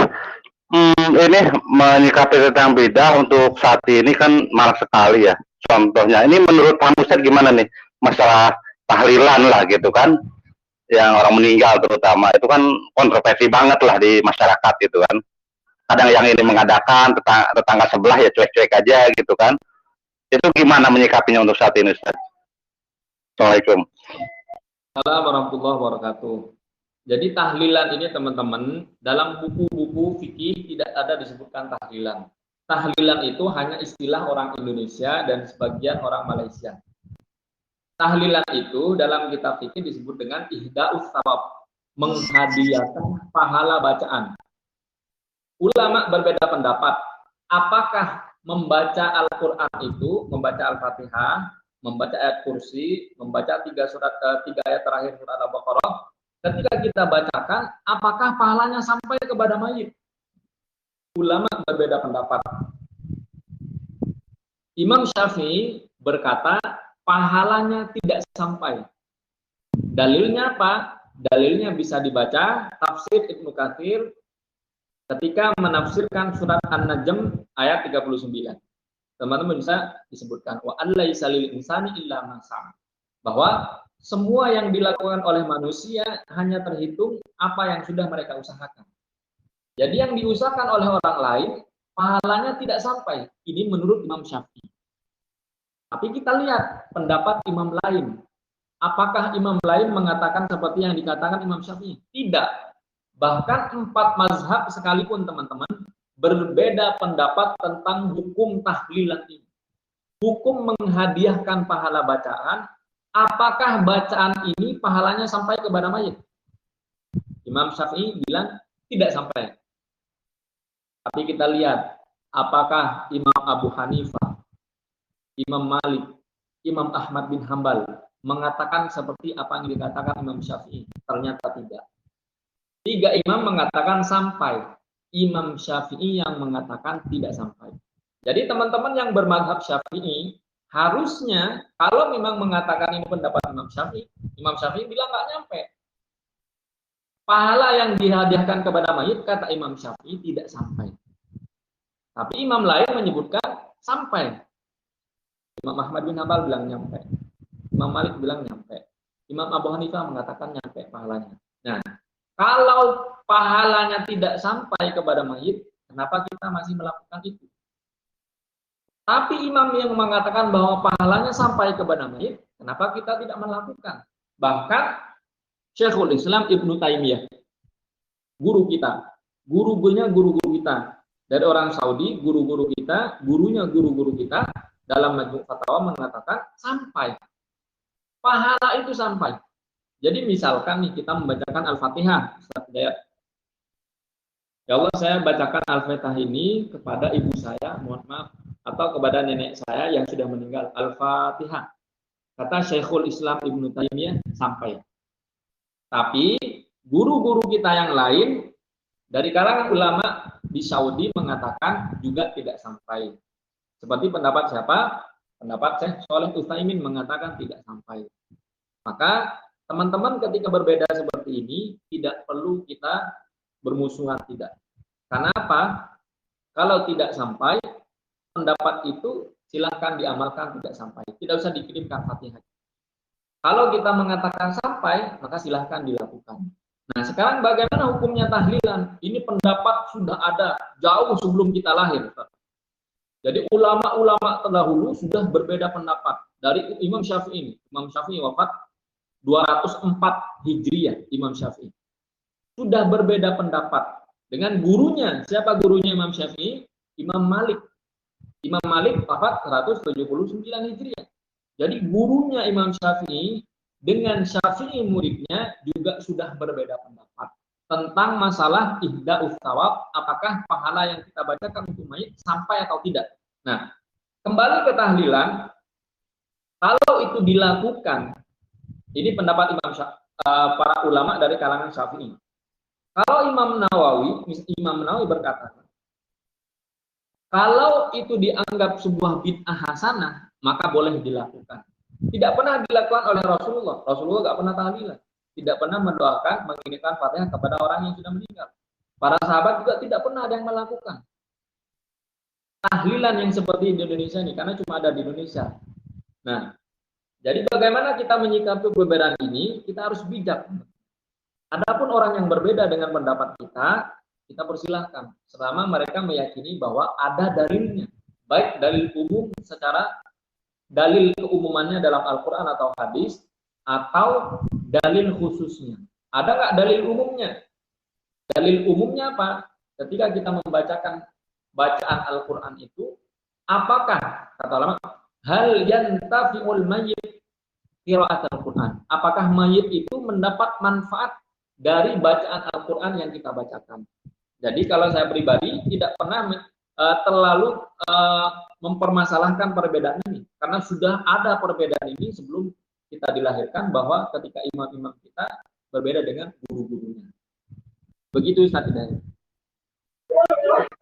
Ini menyikapi tentang bidah untuk saat ini kan marak sekali ya. Contohnya, ini menurut Pak Ustaz gimana nih? Masalah tahlilan lah gitu kan. Yang orang meninggal terutama. Itu kan kontroversi banget lah di masyarakat gitu kan. Kadang yang ini mengadakan, tetangga sebelah ya cuek-cuek aja gitu kan. Itu gimana menyikapinya untuk saat ini Ustaz? Assalamualaikum. Assalamualaikum warahmatullahi wabarakatuh. Jadi tahlilan ini teman-teman, dalam buku-buku fikih tidak ada disebutkan tahlilan. Tahlilan itu hanya istilah orang Indonesia dan sebagian orang Malaysia. Tahlilan itu dalam kitab fikih disebut dengan ihda'us tsawab, menghadiahkan pahala bacaan. Ulama berbeda pendapat, apakah membaca Al-Quran itu, membaca Al-Fatihah, membaca ayat kursi, membaca 3 ayat terakhir surat Al-Baqarah, ketika kita bacakan, apakah pahalanya sampai kepada mayit? Ulama berbeda pendapat. Imam Syafi'i berkata, pahalanya tidak sampai. Dalilnya apa? Dalilnya bisa dibaca tafsir Ibnu Katsir ketika menafsirkan surat An-Najm ayat 39. Teman-teman bisa disebutkan wa allaisa lil insani illa ma sa'a. Bahwa semua yang dilakukan oleh manusia hanya terhitung apa yang sudah mereka usahakan. Jadi yang diusahakan oleh orang lain pahalanya tidak sampai. Ini menurut Imam Syafi'i. Tapi kita lihat pendapat imam lain. Apakah imam lain mengatakan seperti yang dikatakan Imam Syafi'i? Tidak. Bahkan 4 mazhab sekalipun teman-teman berbeda pendapat tentang hukum tahlilan ini. Hukum menghadiahkan pahala bacaan, apakah bacaan ini pahalanya sampai kepada mayit? Imam Syafi'i bilang tidak sampai. Tapi kita lihat apakah Imam Abu Hanifah, Imam Malik, Imam Ahmad bin Hambal mengatakan seperti apa yang dikatakan Imam Syafi'i? Ternyata tidak. 3 imam mengatakan sampai. Imam Syafi'i yang mengatakan tidak sampai. Jadi teman-teman yang bermadhab Syafi'i, harusnya kalau memang mengatakan ini pendapat Imam Syafi'i bilang nggak nyampe. Pahala yang dihadiahkan kepada mayit, kata Imam Syafi'i, tidak sampai. Tapi imam lain menyebutkan sampai. Imam Ahmad bin Hambal bilang nyampe. Imam Malik bilang nyampe. Imam Abu Hanifah mengatakan nyampe pahalanya. Nah, kalau pahalanya tidak sampai kepada mayit, kenapa kita masih melakukan itu? Tapi imam yang mengatakan bahwa pahalanya sampai kepada mayit, kenapa kita tidak melakukan? Bahkan Syekhul Islam Ibnu Taimiyah, guru kita, guru-gurunya guru-guru kita dari orang Saudi, guru-guru kita, gurunya guru-guru kita dalam Majmu' Fatawa mengatakan sampai. pahala itu sampai. Jadi misalkan nih kita membacakan Al-Fatihah, Ustaz Hidayat. Ya Allah, saya bacakan Al-Fatihah ini kepada ibu saya, mohon maaf, atau kepada nenek saya yang sudah meninggal. Al-Fatihah. Kata Syekhul Islam Ibnu Taimiyah sampai. Tapi guru-guru kita yang lain dari kalangan ulama di Saudi mengatakan juga tidak sampai. Seperti pendapat siapa? Pendapat Syekh Shalih Utsaimin mengatakan tidak sampai. Maka teman-teman ketika berbeda seperti ini tidak perlu kita bermusuhan, tidak. Karena apa? Kalau tidak sampai, pendapat itu silahkan diamalkan tidak sampai. Tidak usah dikirimkan Fatihah. Kalau kita mengatakan sampai, maka silahkan dilakukan. Nah, sekarang bagaimana hukumnya tahlilan? Ini pendapat sudah ada jauh sebelum kita lahir. Jadi ulama-ulama terdahulu sudah berbeda pendapat. Dari Imam Syafi'i. Imam Syafi'i wafat 204 Hijriah, Imam Syafi'i. Sudah berbeda pendapat dengan gurunya. Siapa gurunya Imam Syafi'i? Imam Malik. Imam Malik wafat 179 Hijriah. Jadi gurunya Imam Syafi'i dengan Syafi'i muridnya juga sudah berbeda pendapat tentang masalah ihda'us tsawab, apakah pahala yang kita bacakan untuk mayit sampai atau tidak. Nah, kembali ke tahlilan, kalau itu dilakukan, ini pendapat para ulama dari kalangan Syafi'i. Kalau Imam Nawawi berkata, kalau itu dianggap sebuah bid'ah hasanah, maka boleh dilakukan. Tidak pernah dilakukan oleh Rasulullah. Rasulullah tidak pernah tahlilan. Tidak pernah mendoakan, mengirimkan Fatihah kepada orang yang sudah meninggal. Para sahabat juga tidak pernah ada yang melakukan tahlilan yang seperti di Indonesia ini, karena cuma ada di Indonesia. Nah, jadi bagaimana kita menyikapi perbedaan ini? Kita harus bijak. Adapun orang yang berbeda dengan pendapat kita persilahkan selama mereka meyakini bahwa ada dalilnya, baik dalil umum secara dalil keumumannya dalam Al-Quran atau hadis, atau dalil khususnya. Ada nggak dalil umumnya? Dalil umumnya apa? Ketika kita membacakan bacaan Al-Quran itu, apakah kata ulama, hal yantafi'ul mayyit qira'at Al-Quran? Apakah mayit itu mendapat manfaat dari bacaan Al-Quran yang kita bacakan? Jadi kalau saya pribadi tidak pernah terlalu mempermasalahkan perbedaan ini, karena sudah ada perbedaan ini sebelum kita dilahirkan, bahwa ketika imam-imam kita berbeda dengan guru-gurunya. Begitu Ustaz Hidayat.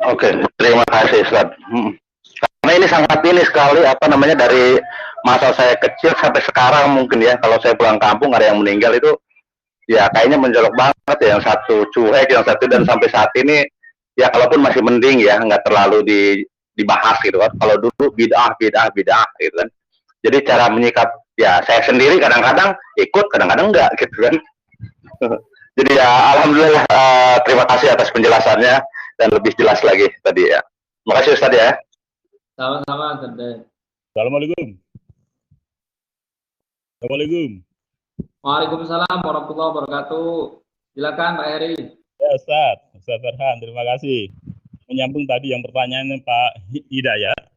Oke, terima kasih Ustaz. Karena ini sangat ini sekali dari masa saya kecil sampai sekarang mungkin ya, kalau saya pulang kampung ada yang meninggal itu ya kayaknya mencolok banget ya, yang satu cuek, yang satu, dan sampai saat ini ya kalaupun masih mending ya, nggak terlalu dibahas gitu kan. Kalau dulu bid'ah gitu kan. Jadi cara menyikap ya saya sendiri kadang-kadang ikut, kadang-kadang enggak gitu kan. Jadi ya alhamdulillah, terima kasih atas penjelasannya dan lebih jelas lagi tadi ya. Terima kasih Ustaz ya. Sama-sama Ustaz. Assalamualaikum. Assalamualaikum. Waalaikumsalam warahmatullahi wabarakatuh. Silakan Pak Heri. Ya Ustaz Farhan, terima kasih. Menyambung tadi yang pertanyaannya Pak Hidayat,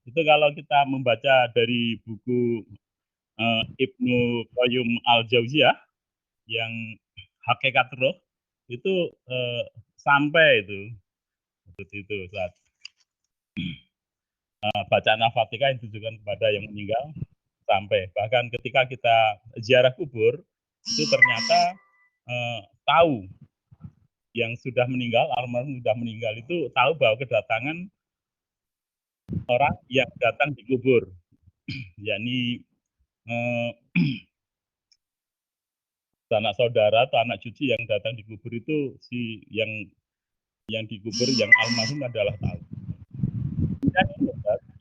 itu kalau kita membaca dari buku Ibnu Qayyim Al-Jauziyah yang Hakikat Roh, itu sampai itu Ustaz. Bacaan Al-Fatihah yang ditujukan kepada yang meninggal sampai. Bahkan ketika kita ziarah kubur, itu ternyata tahu yang sudah meninggal, almarhum sudah meninggal itu tahu bahwa kedatangan orang yang datang di kubur, yakni anak saudara atau anak cucu yang datang di kubur itu si yang dikubur yang almarhum adalah tahu. Dan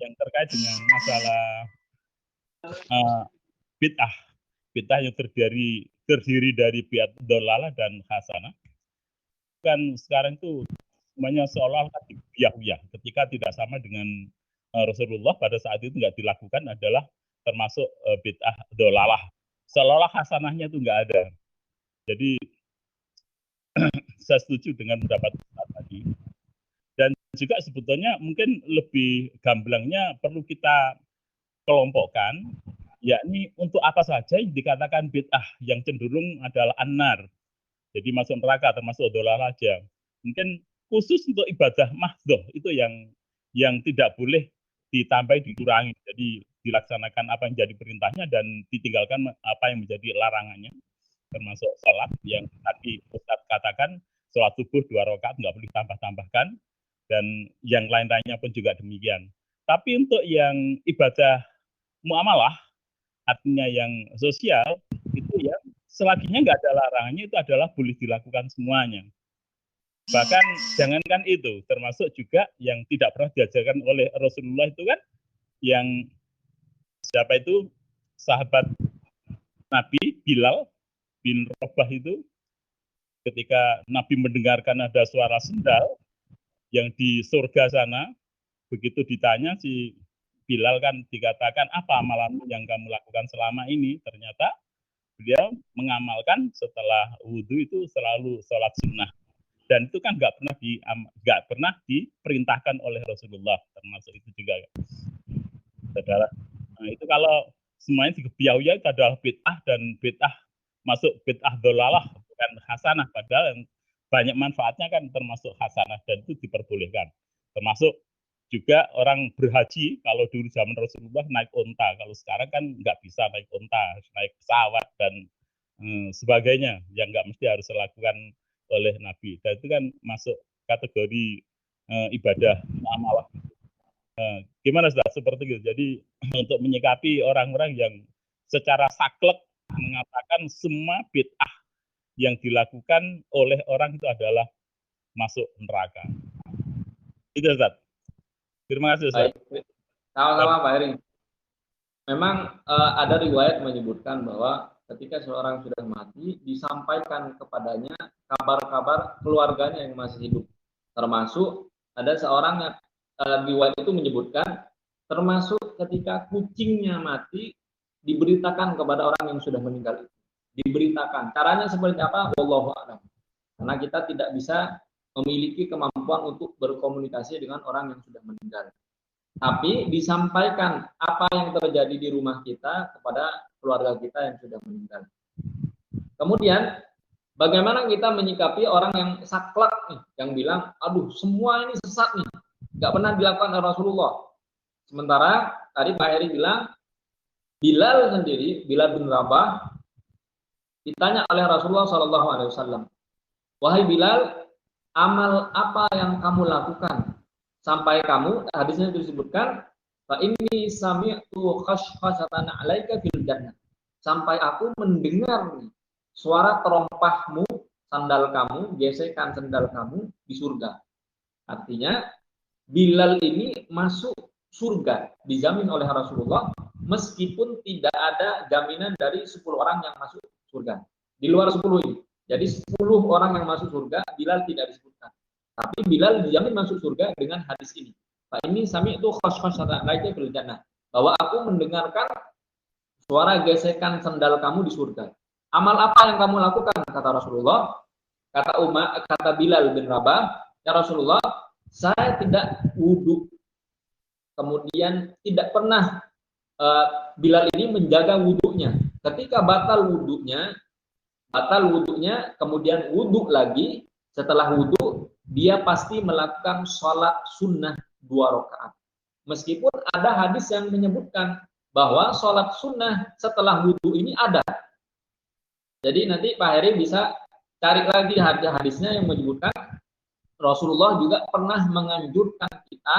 yang terkait dengan masalah bid'ah yang terdiri dari bid'ah dolalah dan hasanah, kan sekarang itu semuanya seolah-olah dibiyah-biyah ketika tidak sama dengan Rasulullah pada saat itu nggak dilakukan adalah termasuk bid'ah dolalah, seolah-olah hasanahnya itu nggak ada. Jadi saya setuju dengan pendapat tadi. Dan juga sebetulnya mungkin lebih gamblangnya perlu kita kelompokkan yakni untuk apa saja yang dikatakan bid'ah yang cenderung adalah annar, jadi masuk neraka termasuk dolalah aja. Mungkin khusus untuk ibadah mahdoh itu yang tidak boleh ditambah dikurangi. Jadi dilaksanakan apa yang jadi perintahnya dan ditinggalkan apa yang menjadi larangannya, termasuk sholat yang tadi Ustaz katakan sholat subuh 2 rakaat nggak boleh tambah-tambahkan, dan yang lain-lainnya pun juga demikian. Tapi untuk yang ibadah muamalah, artinya yang sosial, itu ya selaginya nggak ada larangannya, itu adalah boleh dilakukan semuanya. Bahkan jangankan itu, termasuk juga yang tidak pernah diajarkan oleh Rasulullah itu kan, yang siapa itu sahabat Nabi Bilal bin Rabah itu, ketika Nabi mendengarkan ada suara sendal yang di surga sana, begitu ditanya si Bilal kan dikatakan, apa amalanmu yang kamu lakukan selama ini? Ternyata beliau mengamalkan setelah wudhu itu selalu sholat sunnah, dan itu kan nggak pernah diperintahkan oleh Rasulullah, termasuk itu juga, saudara. Nah, itu kalau semuanya dikebiauya itu adalah bid'ah, dan bid'ah masuk bid'ah dolalah, bukan hasanah, padahal yang banyak manfaatnya kan termasuk hasanah, dan itu diperbolehkan. Termasuk juga orang berhaji, kalau dulu zaman Rasulullah naik onta, kalau sekarang kan nggak bisa naik onta, harus naik pesawat dan sebagainya, yang nggak mesti harus dilakukan oleh Nabi. Dan itu kan masuk kategori ibadah muamalah. Gimana Ustaz? Seperti itu. Jadi untuk menyikapi orang-orang yang secara saklek mengatakan semua bid'ah yang dilakukan oleh orang itu adalah masuk neraka. Itu Ustaz. Terima kasih Ustaz. Baik, sama-sama Pak Heri. Memang ada riwayat menyebutkan bahwa ketika seorang sudah mati, disampaikan kepadanya kabar-kabar keluarganya yang masih hidup. Termasuk ada seorang yang riwayat itu menyebutkan, termasuk ketika kucingnya mati, diberitakan kepada orang yang sudah meninggal itu. Diberitakan. Caranya seperti apa? Wallahu a'lam. Karena kita tidak bisa memiliki kemampuan untuk berkomunikasi dengan orang yang sudah meninggal. Tapi disampaikan apa yang terjadi di rumah kita kepada keluarga kita yang sudah meninggal. Kemudian, bagaimana kita menyikapi orang yang saklek nih, yang bilang, aduh semua ini sesat nih, nggak pernah dilakukan oleh Rasulullah. Sementara tadi Pak Heri bilang, Bilal sendiri, Bilal bin Rabah, ditanya oleh Rasulullah SAW, wahai Bilal, amal apa yang kamu lakukan sampai kamu, hadisnya disebutkan, fa inni sami'tu khashkhashatan 'alaika fil jannah, sampai aku mendengar suara terompahmu, sandal kamu, gesekan sandal kamu di surga. Artinya Bilal ini masuk surga, dijamin oleh Rasulullah, meskipun tidak ada jaminan dari 10 orang yang masuk surga. Di luar 10 ini. Jadi 10 orang yang masuk surga, Bilal tidak disebutkan. Tapi Bilal dijamin masuk surga dengan hadis ini. Pak ini sami itu khashkhashatan 'alaika fil jannah, bahwa aku mendengarkan suara gesekan sandal kamu di surga. Amal apa yang kamu lakukan? Kata Rasulullah. Kata Bilal bin Rabah, ya Rasulullah, saya tidak wudhu. Kemudian tidak pernah Bilal ini menjaga wudhunya. Ketika batal wudhunya, kemudian wudhu lagi, setelah wudhu dia pasti melakukan sholat sunnah 2 rakaat. Meskipun ada hadis yang menyebutkan bahwa sholat sunnah setelah wudhu ini ada. Jadi nanti Pak Heri bisa cari lagi hadisnya yang menyebutkan Rasulullah juga pernah menganjurkan kita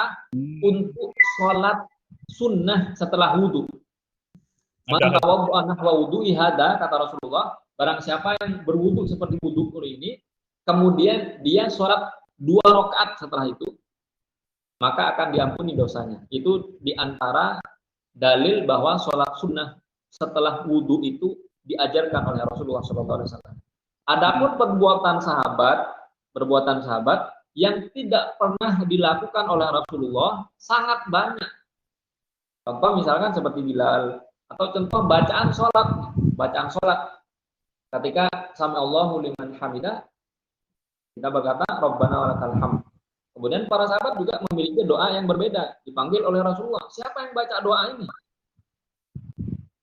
untuk sholat sunnah setelah wudhu. Man tawaddu'a nahwa wudhu'i hada, kata Rasulullah, barang siapa yang berwudhu seperti wudhu ini, kemudian dia sholat 2 rakaat setelah itu, maka akan diampuni dosanya. Itu diantara dalil bahwa sholat sunnah setelah wudhu itu diajarkan oleh Rasulullah SAW. Adapun perbuatan sahabat yang tidak pernah dilakukan oleh Rasulullah sangat banyak. Contoh misalkan seperti Bilal, atau contoh bacaan sholat. Ketika sami Allahu liman hamidah, kita berkata Rabbana walakal hamd. Kemudian para sahabat juga memiliki doa yang berbeda, dipanggil oleh Rasulullah. Siapa yang baca doa ini?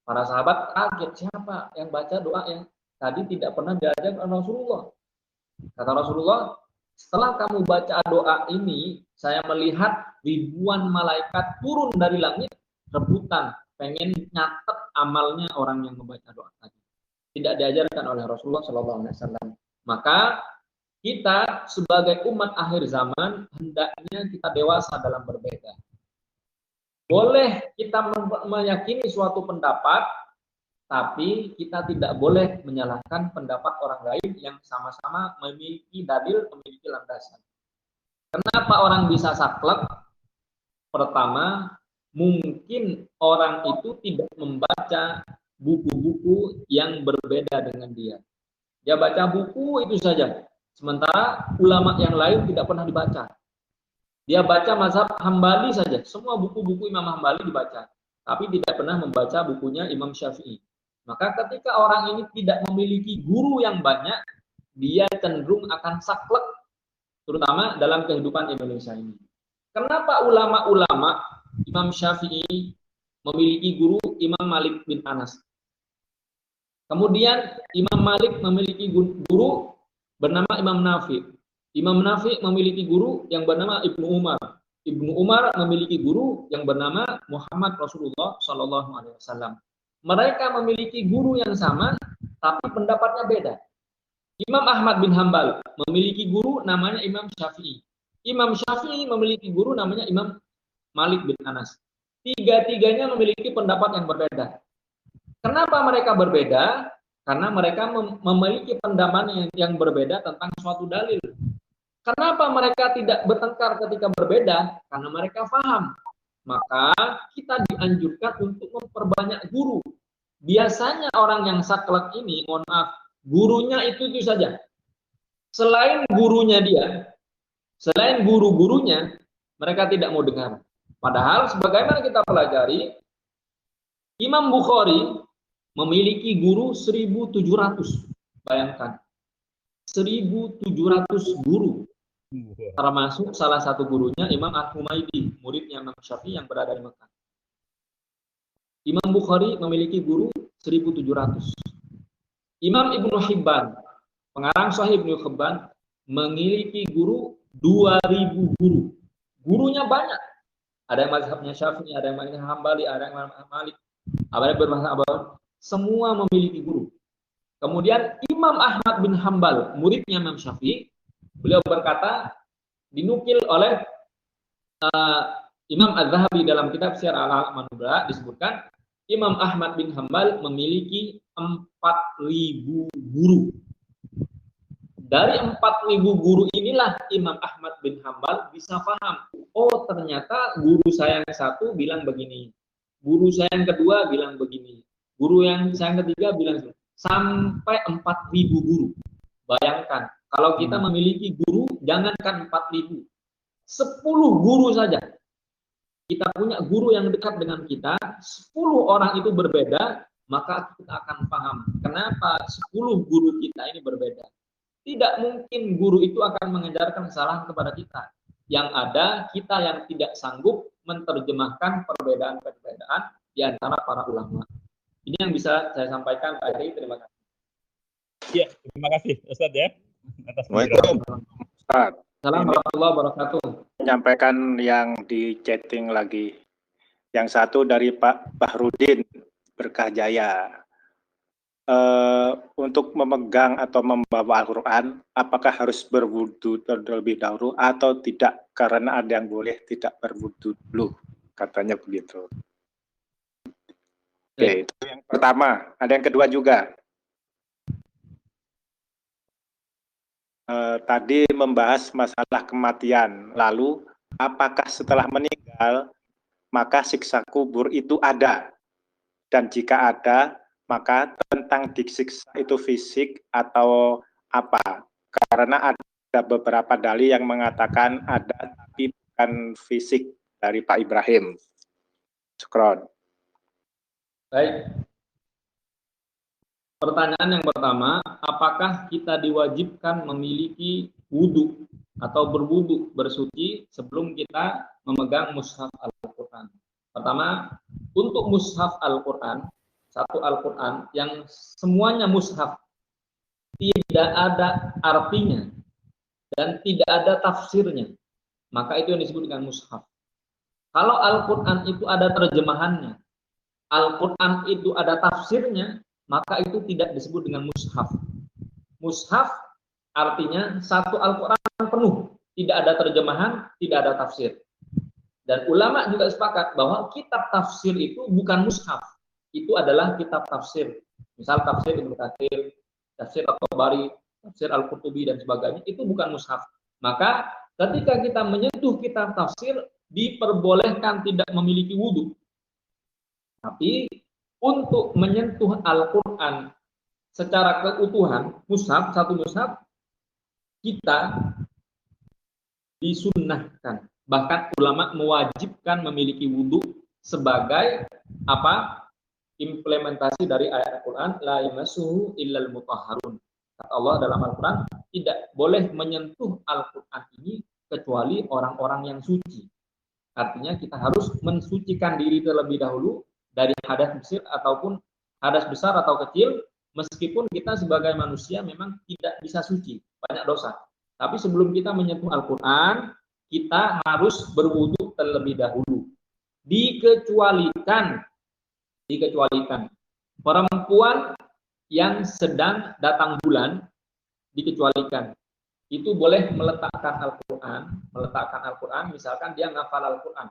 Para sahabat kaget, siapa yang baca doa yang tadi tidak pernah diajarkan Rasulullah. Kata Rasulullah, setelah kamu baca doa ini, saya melihat ribuan malaikat turun dari langit, rebutan, pengen nyatet amalnya orang yang membaca doa tadi. Tidak diajarkan oleh Rasulullah SAW. Maka kita sebagai umat akhir zaman, hendaknya kita dewasa dalam berbeda. Boleh kita meyakini suatu pendapat, tapi kita tidak boleh menyalahkan pendapat orang lain yang sama-sama memiliki dalil, memiliki landasan. Kenapa orang bisa saklek? Pertama, mungkin orang itu tidak membaca buku-buku yang berbeda dengan dia. Dia baca buku itu saja, sementara ulama yang lain tidak pernah dibaca. Dia baca mazhab Hambali saja, semua buku-buku Imam Hambali dibaca, tapi tidak pernah membaca bukunya Imam Syafi'i. Maka ketika orang ini tidak memiliki guru yang banyak, dia cenderung akan saklek, terutama dalam kehidupan Indonesia ini. Kenapa ulama-ulama Imam Syafi'i memiliki guru Imam Malik bin Anas? Kemudian Imam Malik memiliki guru bernama Imam Nafi. Imam Nafi memiliki guru yang bernama Ibnu Umar. Ibnu Umar memiliki guru yang bernama Muhammad Rasulullah SAW. Mereka memiliki guru yang sama, tapi pendapatnya beda. Imam Ahmad bin Hambal memiliki guru namanya Imam Syafi'i. Imam Syafi'i memiliki guru namanya Imam Malik bin Anas. Tiga-tiganya memiliki pendapat yang berbeda. Kenapa mereka berbeda? Karena mereka memiliki pandangan yang berbeda tentang suatu dalil. Kenapa mereka tidak bertengkar ketika berbeda? Karena mereka paham. Maka kita dianjurkan untuk memperbanyak guru. Biasanya orang yang saklek ini, mohon maaf, gurunya itu saja. Selain gurunya dia, selain guru-gurunya, mereka tidak mau dengar. Padahal sebagaimana kita pelajari, Imam Bukhari memiliki guru 1.700. Bayangkan, 1.700 guru. Termasuk salah satu gurunya Imam Al-Humaydi, muridnya Imam Syafi'i yang berada di Mekah. Imam Bukhari memiliki guru 1.700. Imam Ibnu Hibban, pengarang Sahih Ibnu Hibban, memiliki guru 2.000 guru. Gurunya banyak. Ada yang mazhabnya Syafi'i, ada yang mazhabnya Hambali, ada yang Malik, ada yang bermazhab Abu. Semua memiliki guru. Kemudian Imam Ahmad bin Hambal, muridnya Imam Syafi'i, beliau berkata, dinukil oleh Imam Az-Zahabi dalam kitab Syiar Al-A'lam An-Nubala, disebutkan Imam Ahmad bin Hambal memiliki 4.000 guru. Dari 4.000 guru inilah Imam Ahmad bin Hambal bisa paham. Oh, ternyata guru saya yang satu bilang begini. Guru saya yang kedua bilang begini. Guru yang saya yang ketiga bilang begini. Sampai 4.000 guru. Bayangkan, kalau kita memiliki guru, jangankan 4.000. 10 guru saja. Kita punya guru yang dekat dengan kita, 10 orang itu berbeda, maka kita akan paham kenapa 10 guru kita ini berbeda. Tidak mungkin guru itu akan mengajarkan kesalahan kepada kita. Yang ada, kita yang tidak sanggup menerjemahkan perbedaan-perbedaan di antara para ulama. Ini yang bisa saya sampaikan, Pak Edi. Terima kasih. Ya, terima kasih Ustadz ya. Atas Waalaikumsalam, Ustadz. Assalamualaikum warahmatullahi wabarakatuh. Menyampaikan yang di chatting lagi. Yang satu dari Pak Bahrudin Berkah Jaya. Untuk memegang atau membawa Al-Quran, apakah harus berwudu terlebih dahulu atau tidak? Karena ada yang boleh tidak berwudu dulu, katanya begitu. Oke, itu yang pertama. Ada yang kedua juga. Tadi membahas masalah kematian. Lalu, apakah setelah meninggal, maka siksa kubur itu ada? Dan jika ada, maka tentang disiksa itu fisik atau apa? Karena ada beberapa dalil yang mengatakan ada, tapi bukan fisik, dari Pak Ibrahim. Syukron. Baik. Pertanyaan yang pertama, apakah kita diwajibkan memiliki wudhu atau berwudhu, bersuci sebelum kita memegang mushaf Al-Quran? Pertama, untuk mushaf Al-Quran, satu Al-Quran yang semuanya mushaf, tidak ada artinya dan tidak ada tafsirnya, maka itu yang disebut dengan mushaf. Kalau Al-Quran itu ada terjemahannya, Al-Quran itu ada tafsirnya, maka itu tidak disebut dengan mushaf. Mushaf artinya satu Al-Quran penuh, tidak ada terjemahan, tidak ada tafsir. Dan ulama juga sepakat bahwa kitab tafsir itu bukan mushaf, itu adalah kitab tafsir. Misal tafsir Ibnu Katsir, tafsir At-Tabari, tafsir Al-Qurtubi dan sebagainya, itu bukan mushaf. Maka ketika kita menyentuh kitab tafsir, diperbolehkan tidak memiliki wudhu. Tapi untuk menyentuh Al-Quran secara keutuhan, mushaf, satu mushaf, kita disunnahkan. Bahkan ulama mewajibkan memiliki wudhu sebagai apa? Implementasi dari ayat Al-Quran, la yamassuhu illal mutahharun. Kata Allah dalam Al-Quran, tidak boleh menyentuh Al-Quran ini kecuali orang-orang yang suci. Artinya kita harus mensucikan diri terlebih dahulu dari hadas besar ataupun hadas besar atau kecil, meskipun kita sebagai manusia memang tidak bisa suci, banyak dosa. Tapi sebelum kita menyentuh Al-Quran, kita harus berwudu terlebih dahulu. Dikecualikan perempuan yang sedang datang bulan, dikecualikan. Itu boleh meletakkan Al-Quran, misalkan dia ngafal Al-Quran,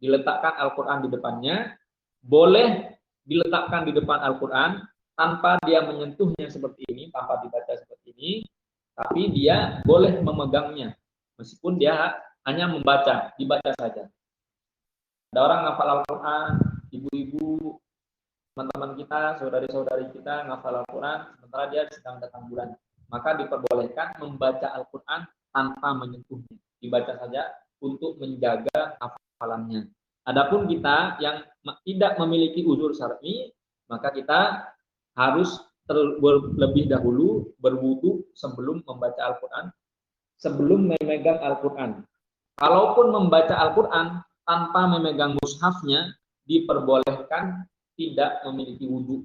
diletakkan Al-Quran di depannya, boleh diletakkan di depan Al-Quran tanpa dia menyentuhnya seperti ini, tanpa dibaca seperti ini, tapi dia boleh memegangnya, meskipun dia hanya dibaca saja. Ada orang ngafal Al-Quran, ibu-ibu, teman-teman kita, saudari-saudari kita ngafal Al-Quran, sementara dia sedang datang bulan. Maka diperbolehkan membaca Al-Quran tanpa menyentuhnya, dibaca saja untuk menjaga hafalannya. Adapun kita yang tidak memiliki uzur syar'i, maka kita harus terlebih dahulu berwudu sebelum membaca Al-Quran, sebelum memegang Al-Quran. Kalaupun membaca Al-Quran tanpa memegang mushafnya, diperbolehkan tidak memiliki wudu.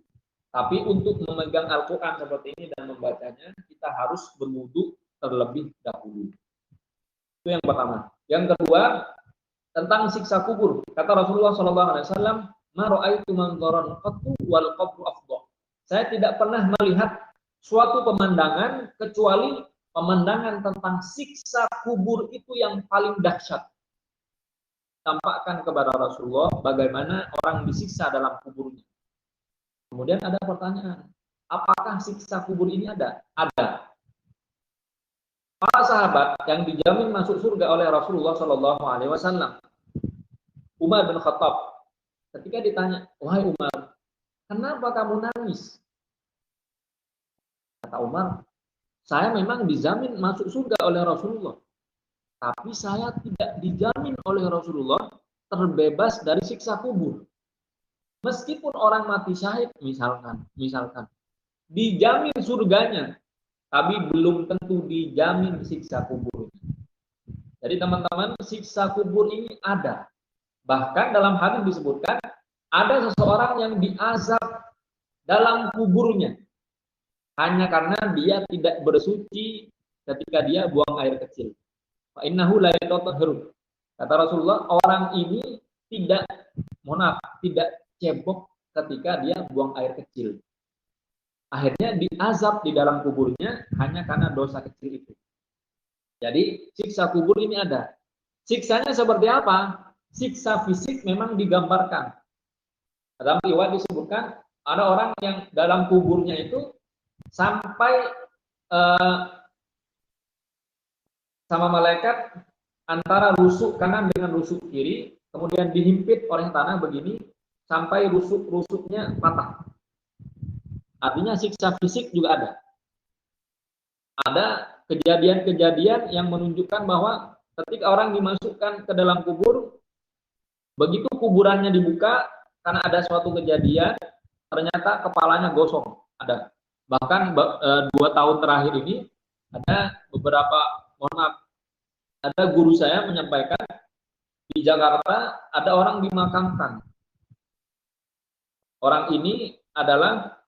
Tapi untuk memegang Al-Quran seperti ini dan membacanya, kita harus berwudu terlebih dahulu. Itu yang pertama. Yang kedua, tentang siksa kubur. Kata Rasulullah SAW, "Ma ra'aitu manzaran qattu wal qabru afdal." Saya tidak pernah melihat suatu pemandangan kecuali pemandangan tentang siksa kubur itu yang paling dahsyat. Tampakkan kepada Rasulullah bagaimana orang disiksa dalam kuburnya. Kemudian ada pertanyaan, apakah siksa kubur ini ada? Ada. Para sahabat yang dijamin masuk surga oleh Rasulullah SAW, Umar bin Khattab, ketika ditanya, wahai Umar, kenapa kamu nangis? Kata Umar, saya memang dijamin masuk surga oleh Rasulullah, tapi saya tidak dijamin oleh Rasulullah terbebas dari siksa kubur. Meskipun orang mati syahid misalkan dijamin surganya, tapi belum tentu dijamin siksa kubur. Jadi teman-teman, siksa kubur ini ada. Bahkan dalam hadis disebutkan ada seseorang yang diazab dalam kuburnya hanya karena dia tidak bersuci ketika dia buang air kecil. Fa innahu la yatahharu. Kata Rasulullah, orang ini tidak cebok ketika dia buang air kecil. Akhirnya diazab di dalam kuburnya hanya karena dosa kecil itu. Jadi siksa kubur ini ada. Siksanya seperti apa? Siksa fisik memang digambarkan. Dalam riwayat disebutkan ada orang yang dalam kuburnya itu sampai sama malaikat antara rusuk kanan dengan rusuk kiri, kemudian dihimpit oleh tanah begini sampai rusuk-rusuknya patah. Artinya siksa fisik juga ada. Ada kejadian-kejadian yang menunjukkan bahwa ketika orang dimasukkan ke dalam kubur, begitu kuburannya dibuka, karena ada suatu kejadian, ternyata kepalanya gosong. Ada. Bahkan 2 tahun terakhir ini, ada beberapa, ada guru saya menyampaikan, di Jakarta ada orang dimakamkan. Orang ini adalah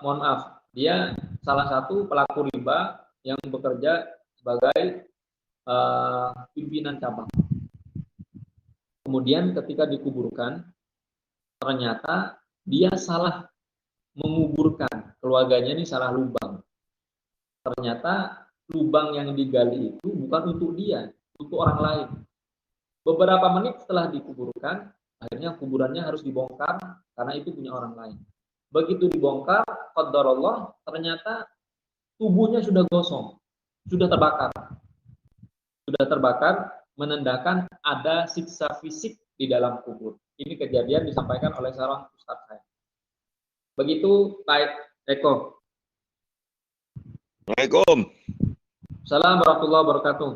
mohon maaf, dia salah satu pelaku riba yang bekerja sebagai pimpinan cabang. Kemudian ketika dikuburkan, ternyata dia salah menguburkan, keluarganya ini salah lubang. Ternyata lubang yang digali itu bukan untuk dia, untuk orang lain. Beberapa menit setelah dikuburkan, akhirnya kuburannya harus dibongkar karena itu punya orang lain. Begitu dibongkar, qadarullah, ternyata tubuhnya sudah gosong, sudah terbakar. Sudah terbakar, menandakan ada siksa fisik di dalam kubur. Ini kejadian disampaikan oleh seorang ustadz saya. Begitu, Pak Eko. Assalamualaikum. Assalamualaikum warahmatullahi wabarakatuh.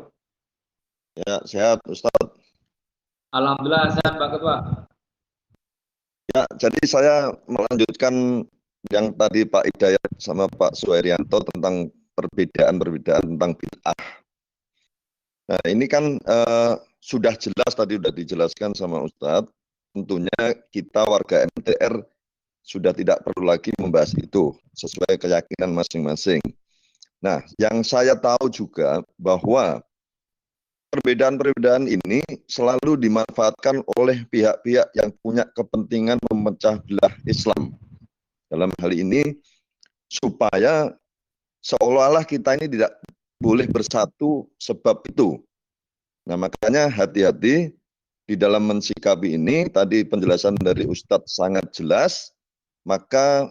Ya, sehat Ustadz. Alhamdulillah sehat Pak Ketua. Ya, jadi saya melanjutkan yang tadi Pak Hidayat sama Pak Suherianto tentang perbedaan tentang bid'ah. Nah, ini kan sudah jelas tadi sudah dijelaskan sama Ustadz. Tentunya kita warga MTR sudah tidak perlu lagi membahas itu sesuai keyakinan masing-masing. Nah, yang saya tahu juga bahwa perbedaan-perbedaan ini selalu dimanfaatkan oleh pihak-pihak yang punya kepentingan memecah belah Islam. Dalam hal ini, supaya seolah-olah kita ini tidak boleh bersatu sebab itu. Nah, makanya hati-hati di dalam mensikapi ini, tadi penjelasan dari Ustadz sangat jelas, maka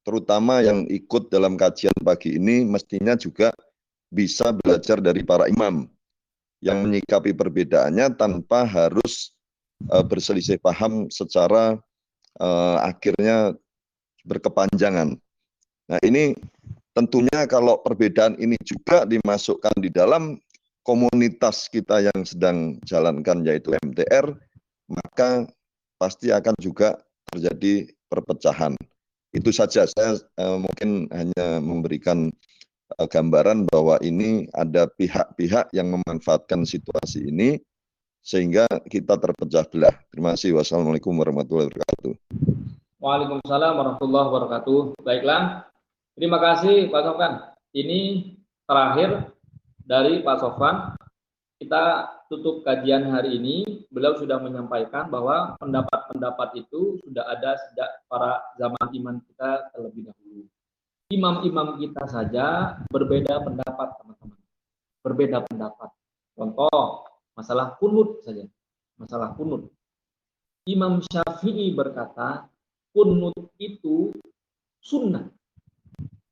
terutama yang ikut dalam kajian pagi ini mestinya juga bisa belajar dari para imam yang menyikapi perbedaannya tanpa harus berselisih paham secara akhirnya berkepanjangan. Nah, ini tentunya kalau perbedaan ini juga dimasukkan di dalam komunitas kita yang sedang jalankan yaitu MTR, maka pasti akan juga terjadi perpecahan. Itu saja, saya mungkin hanya memberikan gambaran bahwa ini ada pihak-pihak yang memanfaatkan situasi ini sehingga kita terpecah belah. Terima kasih. Wassalamualaikum warahmatullahi wabarakatuh. Waalaikumsalam warahmatullahi wabarakatuh. Baiklah, terima kasih Pak Sofwan. Ini terakhir dari Pak Sofwan. Kita tutup kajian hari ini. Beliau sudah menyampaikan bahwa pendapat-pendapat itu sudah ada sejak para zaman iman kita terlebih dahulu. Imam-imam kita saja berbeda pendapat, teman-teman. Berbeda pendapat. Contoh, masalah kunut saja. Masalah kunut. Imam Syafi'i berkata, kunut itu sunnah.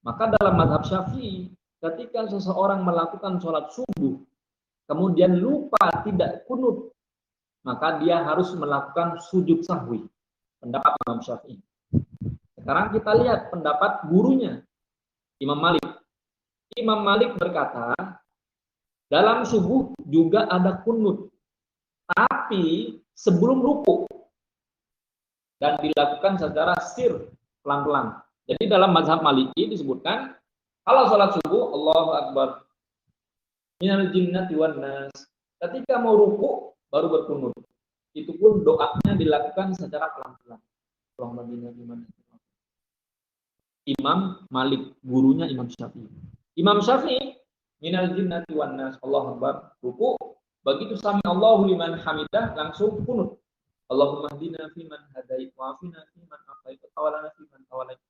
Maka dalam mazhab Syafi'i, ketika seseorang melakukan sholat subuh, kemudian lupa tidak kunut, maka dia harus melakukan sujud sahwi. Pendapat Imam Syafi'i. Sekarang kita lihat pendapat gurunya, Imam Malik. Imam Malik berkata, dalam subuh juga ada kunut, tapi sebelum ruku dan dilakukan secara sir, pelan-pelan. Jadi dalam mazhab Maliki disebutkan, kalau sholat subuh, Allahu Akbar, minal jinnati wan nas. Ketika mau ruku, baru berkunut. Itu pun doanya dilakukan secara pelan-pelan. Imam Malik, gurunya Imam Syafi'i. Imam Syafi'i, minal jinnati wan nas, Allahu Akbar, ruku, begitu sami Allahu liman hamidah, langsung kunut. Allahumma hdina fiman hadait, wa afina fiman afait, wa tawallana fiman tawallait,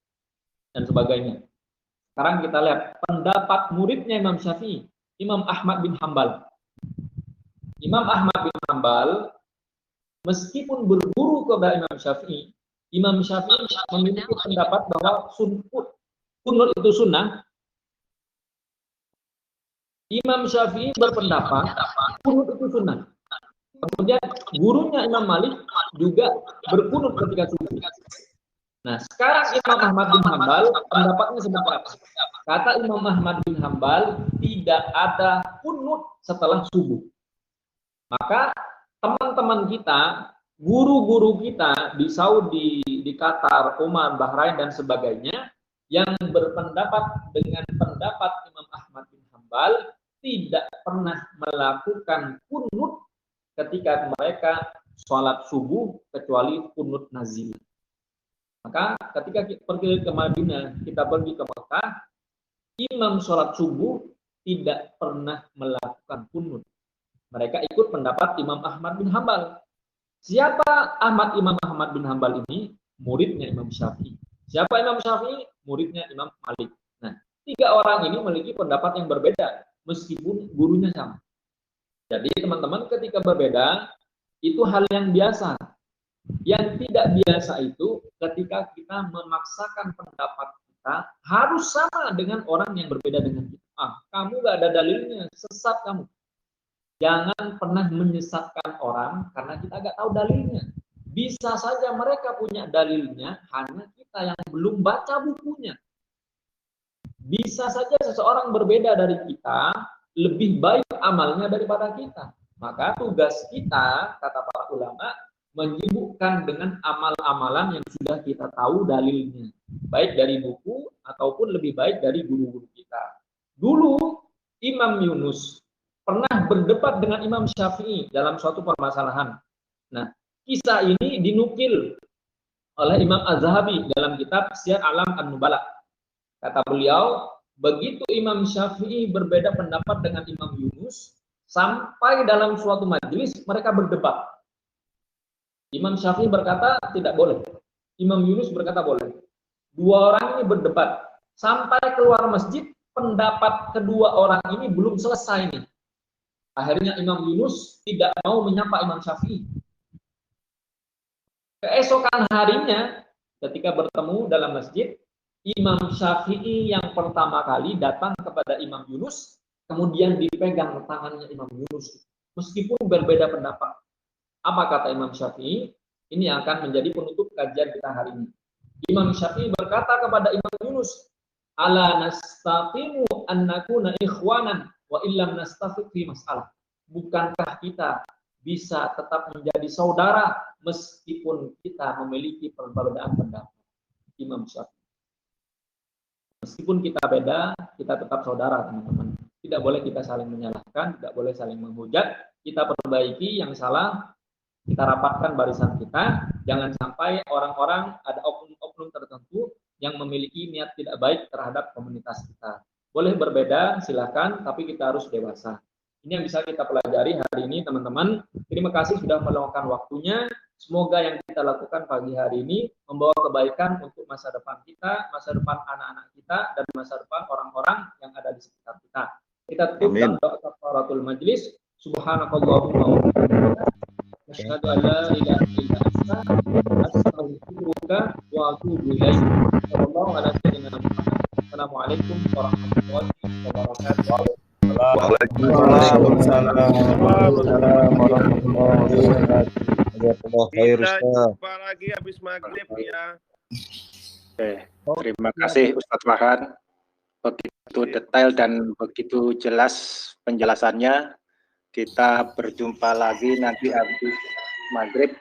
dan sebagainya. Sekarang kita lihat pendapat muridnya Imam Syafi'i, Imam Ahmad bin Hambal. Imam Ahmad bin Hambal meskipun berguru kepada Imam Syafi'i, Imam Syafi'i memiliki pendapat bahwa kunut itu sunnah. Imam Syafi'i berpendapat kunut itu sunnah. Kemudian gurunya Imam Malik juga berkunut ketika subuh. Nah, sekarang Imam Ahmad bin Hambal pendapatnya seperti apa? Kata Imam Ahmad bin Hambal, tidak ada kunut setelah subuh. Maka teman-teman kita, guru-guru kita di Saudi, di Qatar, Oman, Bahrain, dan sebagainya, yang berpendapat dengan pendapat Imam Ahmad bin Hambal, tidak pernah melakukan kunut ketika mereka sholat subuh, kecuali kunut nazil. Maka ketika kita pergi ke Madinah, kita pergi ke Mekah, imam sholat subuh tidak pernah melakukan kunut. Mereka ikut pendapat Imam Ahmad bin Hambal. Siapa Imam Ahmad bin Hambal ini? Muridnya Imam Syafi'i. Siapa Imam Syafi'i? Muridnya Imam Malik. Nah, tiga orang ini memiliki pendapat yang berbeda, meskipun gurunya sama. Jadi teman-teman, ketika berbeda, itu hal yang biasa. Yang tidak biasa itu ketika kita memaksakan pendapat kita harus sama dengan orang yang berbeda dengan kita. Kamu gak ada dalilnya, sesat kamu. Jangan pernah menyesatkan orang karena kita gak tahu dalilnya. Bisa saja mereka punya dalilnya, hanya kita yang belum baca bukunya. Bisa saja seseorang berbeda dari kita, lebih baik amalnya daripada kita. Maka tugas kita, kata para ulama, menyibukkan dengan amal-amalan yang sudah kita tahu dalilnya, baik dari buku ataupun lebih baik dari guru-guru kita. Dulu Imam Yunus pernah berdebat dengan Imam Syafi'i dalam suatu permasalahan. Nah, kisah ini dinukil oleh Imam Az-Zahabi dalam kitab Syiar Alam An-Nubala. Kata beliau, begitu Imam Syafi'i berbeda pendapat dengan Imam Yunus, sampai dalam suatu majelis mereka berdebat. Imam Syafi'i berkata tidak boleh. Imam Yunus berkata boleh. Dua orang ini berdebat. Sampai keluar masjid, pendapat kedua orang ini belum selesai nih. Akhirnya Imam Yunus tidak mau menyapa Imam Syafi'i. Keesokan harinya, ketika bertemu dalam masjid, Imam Syafi'i yang pertama kali datang kepada Imam Yunus, kemudian dipegang tangannya Imam Yunus. Meskipun berbeda pendapat. Apa kata Imam Syafi'i? Ini akan menjadi penutup kajian kita hari ini. Imam Syafi'i berkata kepada Imam Yunus, ala nastaqimu an nakuna ikhwanan wa illam nastafiq fi masalah. Bukankah kita bisa tetap menjadi saudara meskipun kita memiliki perbedaan pendapat? Imam Syafi'i. Meskipun kita beda, kita tetap saudara, teman-teman. Tidak boleh kita saling menyalahkan, tidak boleh saling menghujat. Kita perbaiki yang salah, kita rapatkan barisan kita. Jangan sampai orang-orang ada oknum-oknum tertentu yang memiliki niat tidak baik terhadap komunitas kita. Boleh berbeda, silakan, tapi kita harus dewasa. Ini yang bisa kita pelajari hari ini, teman-teman. Terima kasih sudah meluangkan waktunya. Semoga yang kita lakukan pagi hari ini membawa kebaikan untuk masa depan kita, masa depan anak-anak kita, dan masa depan orang-orang yang ada di sekitar kita. Kita tutup dengan doa kafaratul majlis. Subhanakallahumma wa bihamdika, asyhadu an la ilaha illa anta, astaghfiruka wa atubu ilaik. Sallallahu ala sayyidina Muhammad. Assalamualaikum warahmatullahi wabarakatuh. Waalaikumsalam warahmatullahi wabarakatuh. Kita jumpa lagi habis maghrib ya. Oke, terima kasih Ustadz Farhan. Begitu detail dan begitu jelas penjelasannya. Kita berjumpa lagi nanti habis maghrib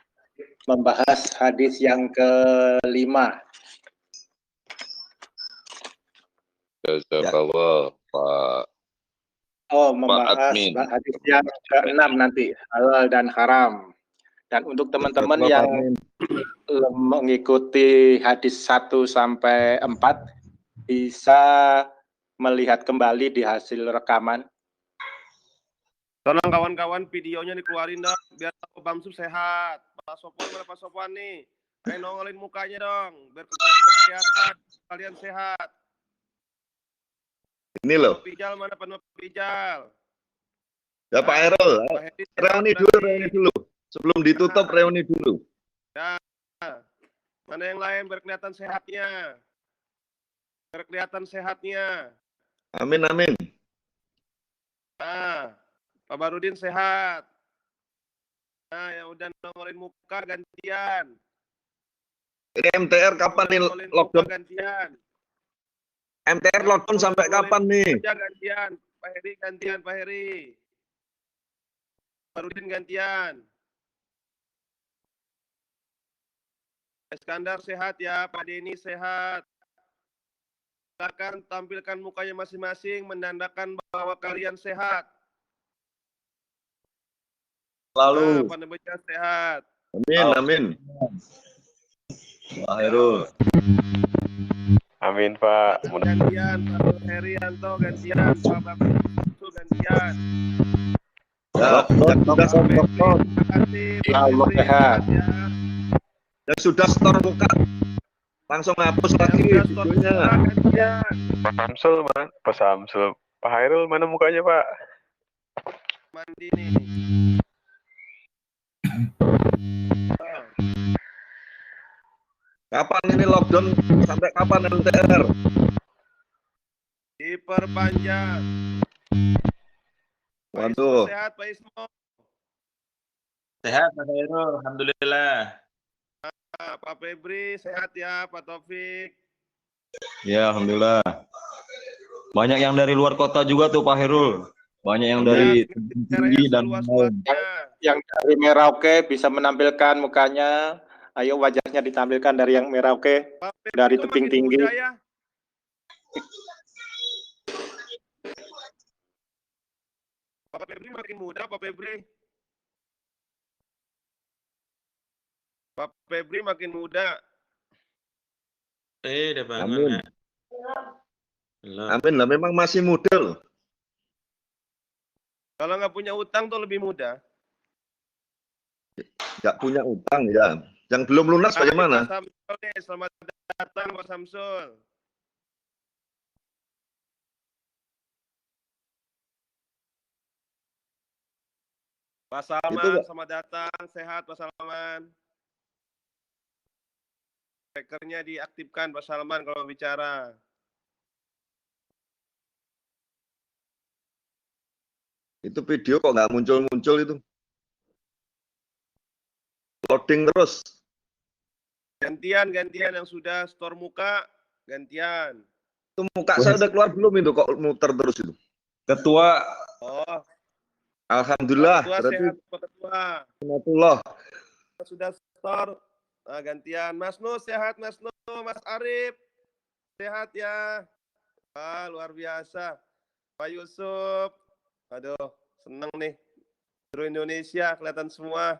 membahas hadis yang kelima. Jazakallah Pak. Membahas hadis yang ke-6 nanti, halal dan haram. Dan untuk teman-teman yang mengikuti hadis 1 sampai 4 bisa melihat kembali di hasil rekaman. Tolong kawan-kawan videonya dikeluarin dong biar Pak Bamsud sehat. Pak Sofwan mana Pak Sofwan nih? Ayo nongolin mukanya dong biar kelihatan kalian sehat. Ini loh. Pijal mana Pak Pijal? Ya Pak Erol, reuni dulu. Sebelum ditutup reuni dulu. Ya. Mana yang lain biar kelihatan sehatnya? Biar kelihatan sehatnya. Amin amin. Nah, Pak Barudin sehat. Nah, yang udah nongolin muka gantian. Ini MTR kapan nih lockdown? Gantian. MTR lockdown sampai kapan nih? Gantian. Pak Heri gantian, Pak Heri. Barudin gantian. Iskandar sehat ya, Pak Denny sehat. Silakan tampilkan mukanya masing-masing menandakan bahwa kalian sehat. Lalu. Pak Nebeja sehat. Amin, amin. Pak Hairul. Amin Pak. Gantian, Pak Herianto gantian, Pak Bamsu gantian. Ya, yang sudah Pak Febri, store, terima kasih. Pak Allah Febri, sehat. ya. yang sudah store muka, langsung hapus Yang lagi sudah store videonya. muka gantian. Pak Samsul mana? Pak Samsul. Pak Hairul mana mukanya Pak? Mandi nih. Kapan ini lockdown? Sampai kapan LTR? Diperpanjang. Pak Ismo Waduh. sehat, Pak Ismo. Sehat, Mas Hairul. Alhamdulillah. Pak Febri sehat ya, Pak Taufik. Ya, alhamdulillah. Banyak yang dari luar kota juga tuh Pak Hairul. Banyak yang dari tinggi dan Yang dari Merauke bisa menampilkan mukanya. Ayo wajahnya ditampilkan dari yang Merauke, Pak Febri dari kok tebing makin tinggi. muda ya? Pak Febri makin muda, Pak Febri. Pak Febri makin muda. Udah bangun. Amin. Nak. Belum. Amin lah, memang masih muda loh. Kalau nggak punya utang tuh lebih muda. Nggak punya utang ya. Yang belum lunas bagaimana? Pak Samsul nih, selamat datang Pak Samsul. Pak Salman, selamat datang. Sehat Pak Salman. Speakernya diaktifkan Pak Salman kalau bicara. Itu video kok nggak muncul-muncul itu. Loading terus. Gantian yang sudah store muka, gantian. Itu muka saya udah keluar belum itu kok muter terus itu. Ketua. Oh, Alhamdulillah. Ketua Berarti sehat Pak Ketua. sunatullah. Sudah store. Nah, gantian. Mas Nu sehat, Mas Nu. Mas Arif sehat ya. Ah, luar biasa. Pak Yusuf. Aduh, seneng nih. Seluruh Indonesia kelihatan semua.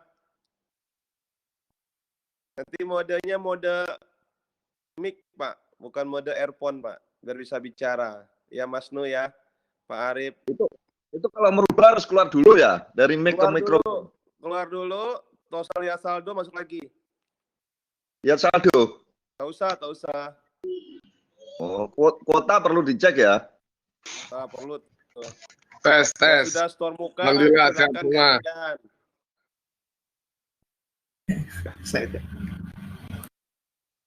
Nanti modenya mode mic, Pak. Bukan mode earphone, Pak. Biar bisa bicara. Ya, Mas Nu ya. Pak Arif. Itu kalau merubah harus keluar dulu ya. Dari mic ke Keluar mikrofon. dulu. Keluar dulu. Total ya saldo masuk lagi. Ya saldo. Tak usah. Oh, kuota perlu dicek ya. Nah, perlu. Tes. Sudah store muka. Alhamdulillah, sehat silakan semua. gantian.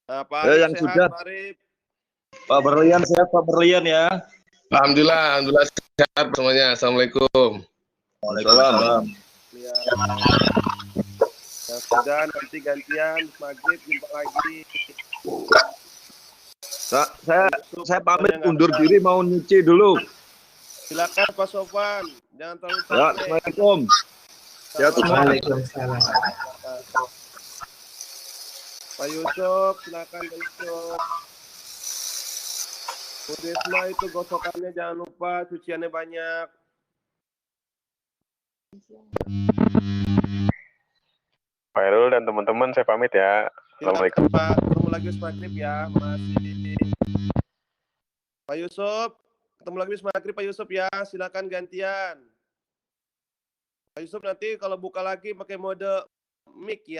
Nah, Pak Arif yang sehat, sudah. Pak Arif. Pak Berlian sehat Pak Berlian ya. Alhamdulillah sehat semuanya. Assalamualaikum. Waalaikumsalam. Ya. Yang sudah nanti gantian maghrib jumpa lagi. Nah, saya pamit undur diri mau nyuci dulu. Silakan Pak Sofwan, jangan terlalu Ya, capek. Assalamualaikum. Ya, Waalaikumsalam. Pak Yusuf, silakan Pak Yusuf. Bu Desma itu gosokannya jangan lupa, cuciannya banyak. Pak Hairul dan teman-teman saya pamit ya. Assalamualaikum. Pak, ketemu lagi maghrib ya, masih. Pak Yusuf, ketemu lagi maghrib Pak Yusuf ya, silakan gantian. Pak Yusuf nanti kalau buka lagi pakai mode mic ya.